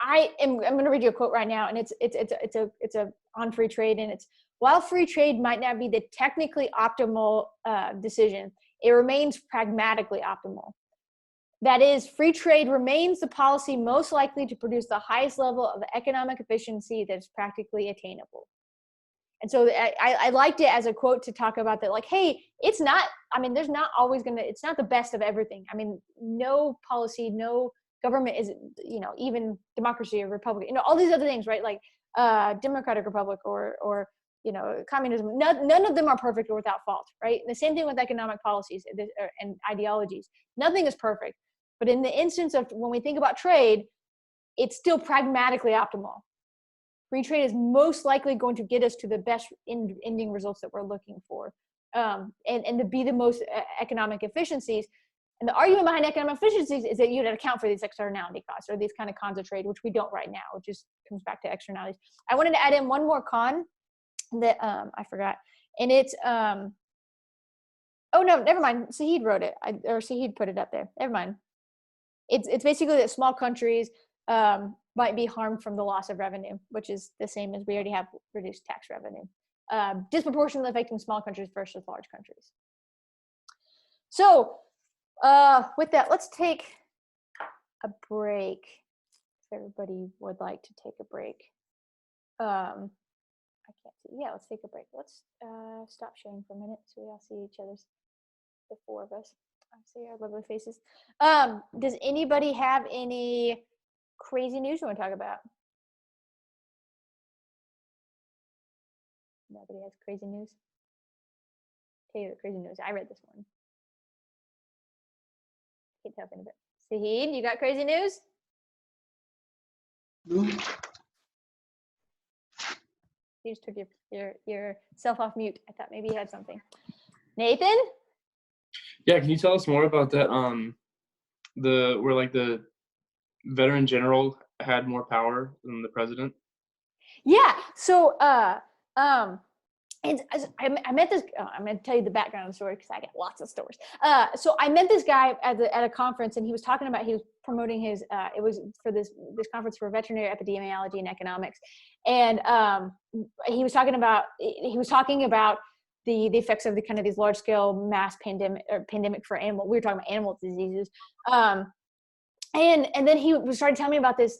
Speaker 1: going to read you a quote right now, and it's on free trade, and it's, while free trade might not be the technically optimal decision, it remains pragmatically optimal. That is, free trade remains the policy most likely to produce the highest level of economic efficiency that is practically attainable. And so I liked it as a quote to talk about that, like, hey, it's not, I mean, there's not always it's not the best of everything. I mean, no policy, no government is, you know, even democracy or republic, you know, all these other things, right? Like democratic republic or you know, communism, none of them are perfect or without fault, right? And the same thing with economic policies and ideologies. Nothing is perfect. But in the instance of when we think about trade, it's still pragmatically optimal. Free trade is most likely going to get us to the best ending results that we're looking for, and to be the most economic efficiencies. And the argument behind economic efficiencies is that you'd account for these externality costs or these kind of cons of trade, which we don't right now, which just comes back to externalities. I wanted to add in one more con that I forgot, and it's oh no, never mind. Sahid wrote it, or Sahid put it up there. Never mind. It's basically that small countries might be harmed from the loss of revenue, which is the same as we already have reduced tax revenue, disproportionately affecting small countries versus large countries. So with that, let's take a break. If everybody would like to take a break. I can't see. Yeah, let's take a break. Let's stop sharing for a minute so we all see each other's, the four of us. I see our lovely faces. Does anybody have any crazy news you want to talk about? Nobody has crazy news. Tell you the crazy news. I read this one. Can't tell if anybody. Sahid, you got crazy news? You just took yourself off mute. I thought maybe you had something. Nathan?
Speaker 6: Yeah, can you tell us more about that? Where like the veteran general had more power than the president?
Speaker 1: Yeah. So and I met this. I'm going to tell you the background of the story because I get lots of stories. So I met this guy at a conference, and he was talking about, he was promoting his. It was for this conference for veterinary epidemiology and economics, and he was talking about the effects of the kind of these large scale mass pandemic for animal. We were talking about animal diseases. And then he started telling me about this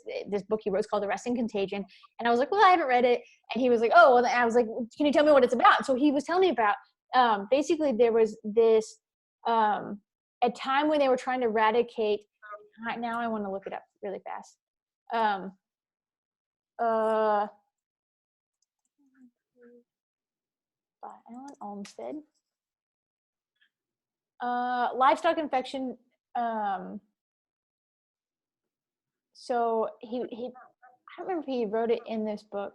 Speaker 1: book he wrote. It's called Arresting Contagion. And I was like, well, I haven't read it. And he was like, oh, well, I was like, can you tell me what it's about? And so he was telling me about, basically there was this, a time when they were trying to eradicate Now I want to look it up really fast. By Alan Olmsted. Livestock infection. So he I don't remember if he wrote it in this book.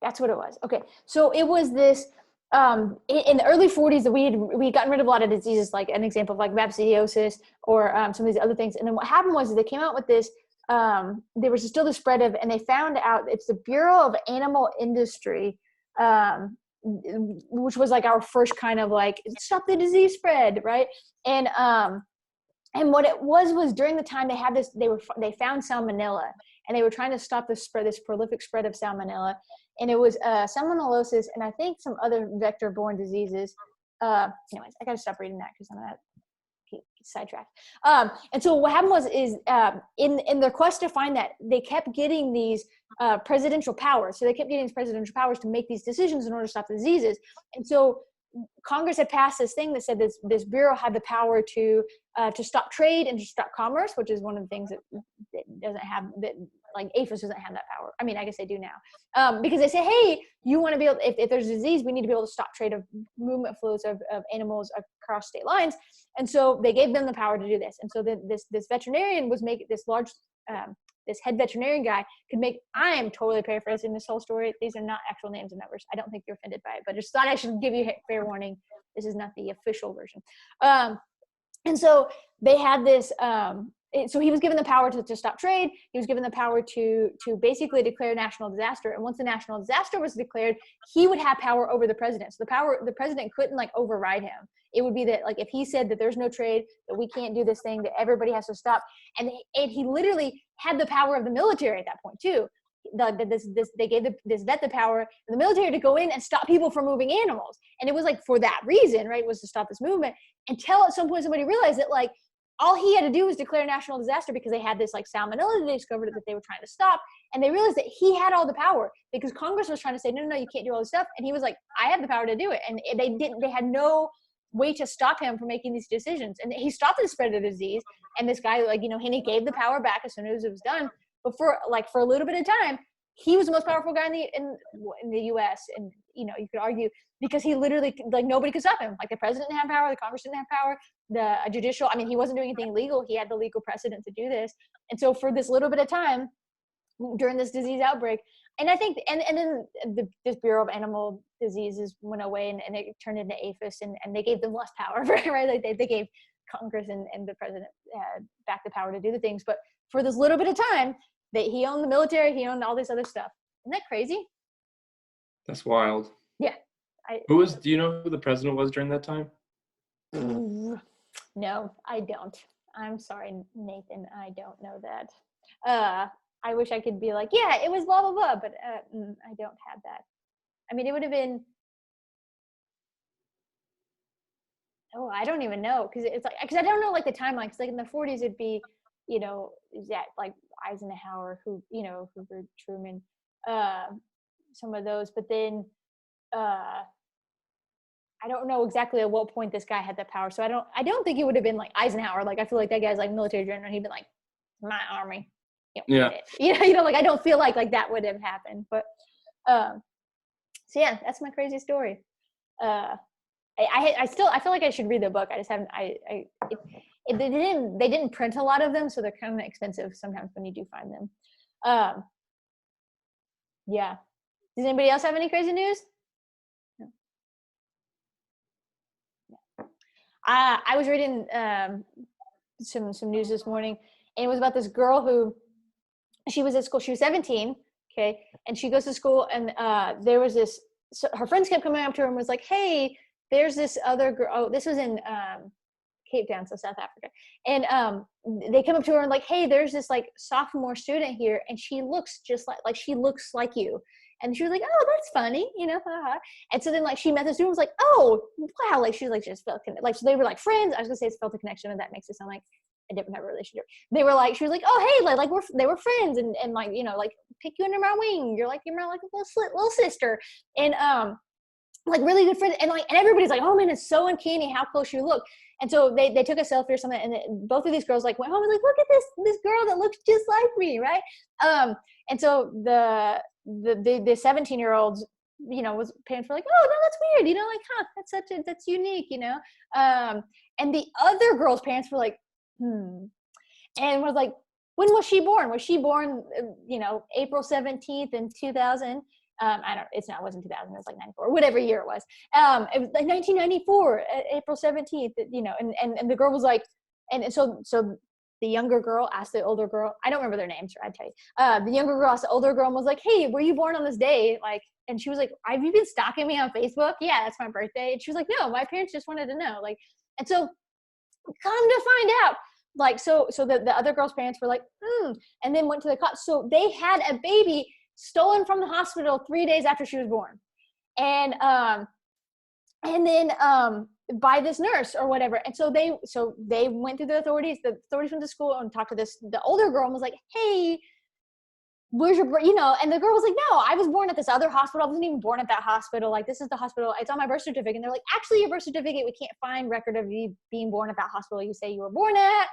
Speaker 1: That's what it was. Okay, so it was this. In the early 40s, that we had gotten rid of a lot of diseases, like an example of like babsidiosis or some of these other things. And then what happened was they came out with this. There was still the spread of, and they found out it's the Bureau of Animal Industry, which was like our first kind of like stop the disease spread, right? And what it was during the time they had this, they found salmonella, and they were trying to stop this prolific spread of salmonella. And it was salmonellosis, and I think some other vector-borne diseases. Anyways, I got to stop reading that because I'm not sidetracked. And so what happened was in their quest to find that, they kept getting these presidential powers. So they kept getting these presidential powers to make these decisions in order to stop the diseases. And so Congress had passed this thing that said this bureau had the power to stop trade and to stop commerce, which is one of the things that doesn't have that. Like APHIS doesn't have that power. I mean, I guess they do now, because they say, hey, you want to be able, if there's a disease, we need to be able to stop trade of movement flows of animals across state lines. And so they gave them the power to do this. And so this veterinarian was making this large, this head veterinarian guy could make, I am totally paraphrasing this whole story. These are not actual names and numbers. I don't think you're offended by it, but I just thought I should give you fair warning. This is not the official version. And so they had this, so he was given the power to stop trade. He was given the power to basically declare national disaster. And once the national disaster was declared, he would have power over the president. So the president couldn't like override him. It would be that like if he said that there's no trade, that we can't do this thing, that everybody has to stop. And he literally had the power of the military at that point too. They gave this vet the power in the military to go in and stop people from moving animals. And it was like for that reason, right, was to stop this movement, until at some point somebody realized that like all he had to do was declare national disaster because they had this like salmonella they discovered that they were trying to stop. And they realized that he had all the power because Congress was trying to say, no, you can't do all this stuff. And he was like, I have the power to do it. And they had no way to stop him from making these decisions. And he stopped the spread of the disease. And this guy, like, and he gave the power back as soon as it was done. But for a little bit of time, he was the most powerful guy in the U.S. And, you could argue because he literally, like, nobody could stop him. Like the president didn't have power, the Congress didn't have power, the judicial, I mean, he wasn't doing anything illegal. He had the legal precedent to do this. And so for this little bit of time during this disease outbreak, and I think, and then this Bureau of Animal Diseases went away and it turned into APHIS and they gave them less power, right? Like they gave Congress and the president back the power to do the things. But for this little bit of time, he owned the military, he owned all this other stuff. Isn't that crazy?
Speaker 6: That's wild.
Speaker 1: Yeah.
Speaker 6: Do you know who the president was during that time?
Speaker 1: No, I don't. I'm sorry, Nathan. I don't know that. I wish I could be like, yeah, it was blah, blah, blah, but I don't have that. I mean, it would have been, I don't even know. Because I don't know, like, the timeline. Because, like, in the 40s, it'd be, like Eisenhower, Hoover, Truman, some of those. But then, I don't know exactly at what point this guy had that power. So I don't think it would have been like Eisenhower. Like, I feel like that guy's like military general. He'd been like, my army.
Speaker 6: Yeah.
Speaker 1: Like, I don't feel like that would have happened. But, so yeah, that's my crazy story. I feel like I should read the book. I just haven't, they didn't print a lot of them. So they're kind of expensive sometimes when you do find them. Yeah. Does anybody else have any crazy news? I was reading some news this morning, and it was about this girl who, she was at school. She was 17, okay, and she goes to school, and there was this. So her friends kept coming up to her and was like, "Hey, there's this other girl." Oh, this was in Cape Town, so South Africa, and they come up to her and like, "Hey, there's this like sophomore student here, and she looks just like she looks like you." And she was like, "Oh, that's funny, And so then, like, she met the student, was like, "Oh, wow!" Like, she was like, just felt like, so they were like friends. I was gonna say it's felt a connection, and that makes it sound like a different type of relationship. They were like, she was like, "Oh, hey, like they were friends, and like, like pick you under my wing. You're like my like little sister." And like really good friends, and everybody's like, oh man, it's so uncanny how close you look. And so they took a selfie or something, and both of these girls like went home and like, look at this girl that looks just like me, right? And so the 17-year-olds, was parents were like, oh no, that's weird, like, that's unique, and the other girl's parents were like, and was like, when was she born? Was she born, April 17th in 2000? It wasn't 2000, it was like 94, whatever year it was. It was like 1994, April 17th, and the girl was like, and so the younger girl asked the older girl, I don't remember their names, I'd tell you. The younger girl asked the older girl and was like, hey, were you born on this day? Like, and she was like, have you been stalking me on Facebook? Yeah, that's my birthday. And she was like, no, my parents just wanted to know. Like, and so come to find out, like, so the other girl's parents were like, and then went to the cops. So they had a baby stolen from the hospital 3 days after she was born. And then by this nurse or whatever. And so they went through the authorities went to school and talked to the older girl and was like, hey, where's your, and the girl was like, no, I was born at this other hospital. I wasn't even born at that hospital. Like, this is the hospital. It's on my birth certificate. And they're like, actually, your birth certificate, we can't find record of you being born at that hospital you say you were born at.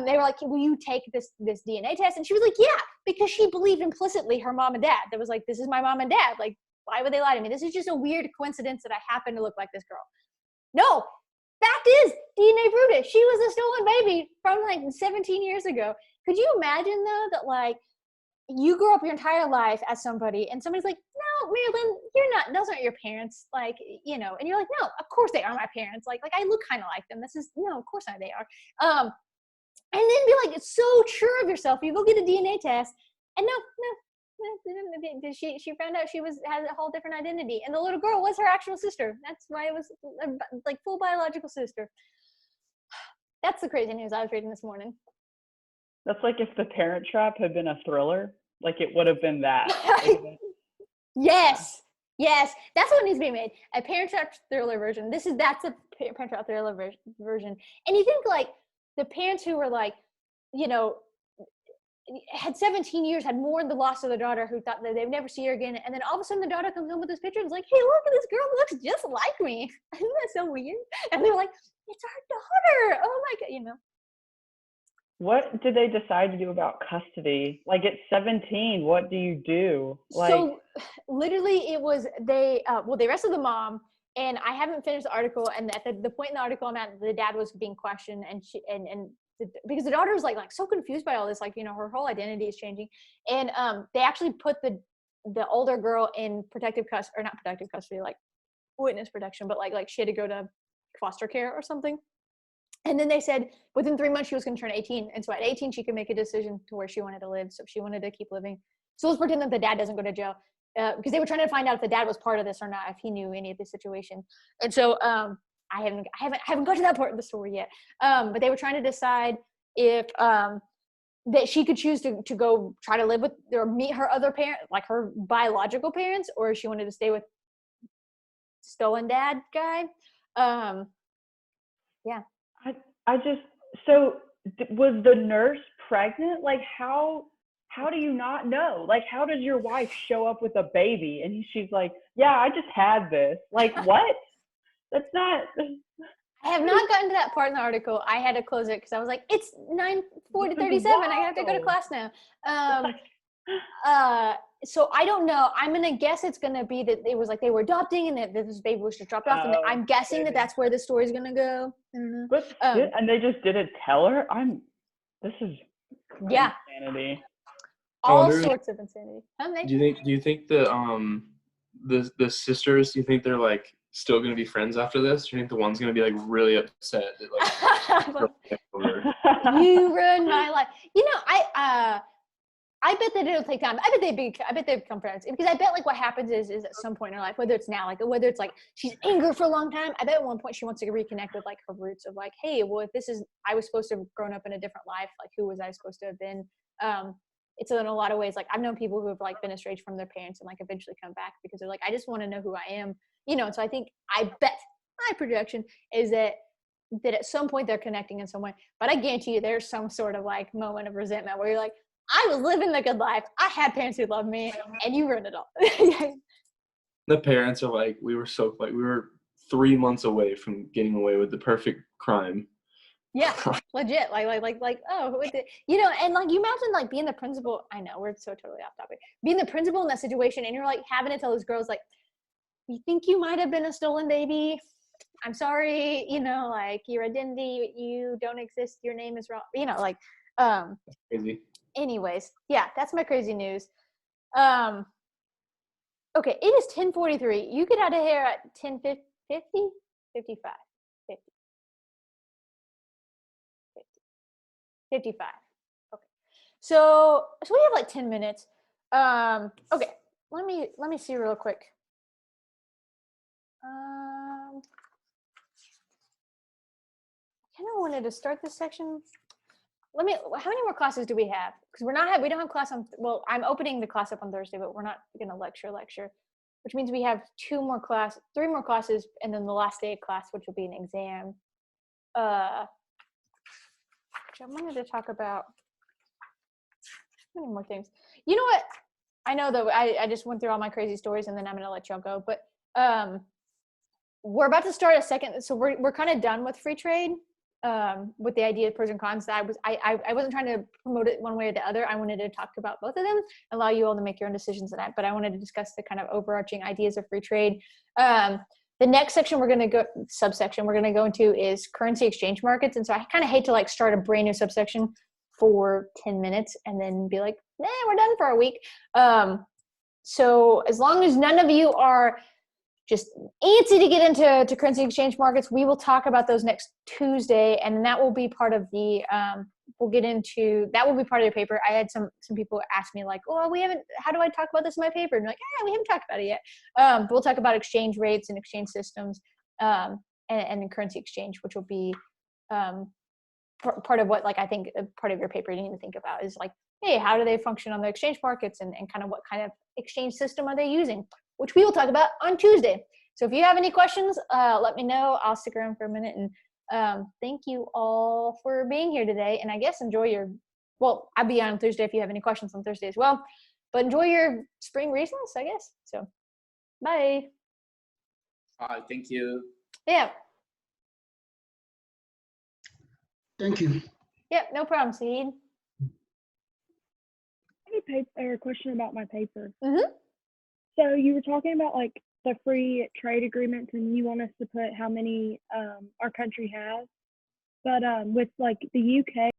Speaker 1: They were like, will you take this DNA test? And she was like, yeah, because she believed implicitly her mom and dad. That was like, this is my mom and dad. Like, why would they lie to me? This is just a weird coincidence that I happen to look like this girl. No, fact is, DNA proved it. She was a stolen baby from like 17 years ago. Could you imagine though that like you grew up your entire life as somebody and somebody's like, no, Marilyn, you're not, those aren't your parents. Like, and you're like, no, of course they are my parents. Like I look kind of like them. No, of course not they are. And then be like, it's so sure of yourself. You go get a DNA test and no, she found out has a whole different identity. And the little girl was her actual sister. That's why it was like full biological sister. That's the crazy news I was reading this morning.
Speaker 2: That's like if The Parent Trap had been a thriller, like it would have been that.
Speaker 1: Yes. That's what needs to be made. A Parent Trap thriller version. That's a Parent Trap thriller version. And you think like the parents who were like, had 17 years, had mourned the loss of their daughter, who thought that they'd never see her again. And then all of a sudden the daughter comes home with this picture and is like, hey, look at this girl who looks just like me. Isn't that so weird? And they're like, it's our daughter. Oh my God,
Speaker 2: What did they decide to do about custody? Like at 17, what do you do? Like,
Speaker 1: so literally it was, they arrested the mom, and I haven't finished the article. And at the point in the article I'm at, the dad was being questioned, and because the daughter was like so confused by all this, like, her whole identity is changing. And they actually put the older girl in protective custody, or not protective custody, like witness protection, but like she had to go to foster care or something. And then they said within 3 months she was going to turn 18. And so at 18, she could make a decision to where she wanted to live. So if she wanted to keep living. So let's pretend that the dad doesn't go to jail, because they were trying to find out if the dad was part of this or not, if he knew any of the situation. And so I haven't got to that part of the story yet. But they were trying to decide if that she could choose to go try to live with or meet her other parent, like her biological parents, or if she wanted to stay with stolen dad guy. Yeah.
Speaker 2: So was the nurse pregnant? Like how do you not know? Like, how does your wife show up with a baby and she's like, yeah, I just had this? Like, what? That's not.
Speaker 1: I have not gotten to that part in the article. I had to close it because I was like, it's 9:37. I have to go to class now. So I don't know. I'm going to guess it's going to be that it was like they were adopting and that this baby was just dropped off. And I'm guessing that that's where the story's going to go.
Speaker 2: But, and they just didn't tell her? This is insanity.
Speaker 1: All sorts of insanity.
Speaker 6: Do you think the sisters, do you think they're like still going to be friends after this? Do you think the one's going to be like really upset that, like,
Speaker 1: you ruined my life? I bet that it'll take time. I bet they become friends, because I bet like what happens is at some point in her life, whether it's now, like whether it's like she's angry for a long time, I bet at one point she wants to reconnect with like her roots of like, hey, well, if I was supposed to have grown up in a different life, like who was I supposed to have been? It's in a lot of ways, like I've known people who have like been estranged from their parents and like eventually come back because they're like, I just want to know who I am, And so I bet my projection is that at some point they're connecting in some way. But I guarantee you, there's some sort of like moment of resentment where you're like, I was living the good life. I had parents who loved me, and you ruined it all.
Speaker 6: The parents are like, we were 3 months away from getting away with the perfect crime.
Speaker 1: Yeah, legit. Like, oh, who did, and like, you imagine like being the principal. I know we're so totally off topic. Being the principal in that situation, and you're like having to tell those girls like, we think you might have been a stolen baby. I'm sorry, like your identity, you don't exist. Your name is wrong.
Speaker 6: Crazy.
Speaker 1: Anyways, yeah, that's my crazy news. Okay, it is 10:43. You get out of here at 10:50, 55, 50. 55. Okay. So we have like 10 minutes. Okay. Let me see real quick. I kind of wanted to start this section. How many more classes do we have? Because we don't have class on, well, I'm opening the class up on Thursday, but we're not going to lecture, which means we have 3 more classes, and then the last day of class, which will be an exam. Which I wanted to talk about many more things. You know what? I know that I just went through all my crazy stories, and then I'm gonna let y'all go. But we're about to start a second. So we're kind of done with free trade, with the idea of pros and cons. I wasn't trying to promote it one way or the other. I wanted to talk about both of them, allow you all to make your own decisions on that. But I wanted to discuss the kind of overarching ideas of free trade. The next section we're going to go into is currency exchange markets. And so I kind of hate to like start a brand new subsection for 10 minutes and then be like, we're done for a week. So as long as none of you are just antsy to get into currency exchange markets, we will talk about those next Tuesday. And that will be part of the, that will be part of your paper. I had some people ask me like, how do I talk about this in my paper? And I'm like, we haven't talked about it yet. But we'll talk about exchange rates and exchange systems, and currency exchange, which will be part of what, like, I think part of your paper you need to think about is like, hey, how do they function on the exchange markets, and kind of what kind of exchange system are they using, which we will talk about on Tuesday. So if you have any questions, let me know. I'll stick around for a minute. And thank you all for being here today. And I guess enjoy I'll be on Thursday if you have any questions on Thursday as well. But enjoy your spring recess, I guess. So bye.
Speaker 7: Thank you.
Speaker 1: Yeah.
Speaker 8: Thank you.
Speaker 1: Yeah, no problem, Seed.
Speaker 9: I have a question about my paper.
Speaker 1: Mm-hmm.
Speaker 9: So you were talking about like the free trade agreements, and you want us to put how many our country has. But with like the UK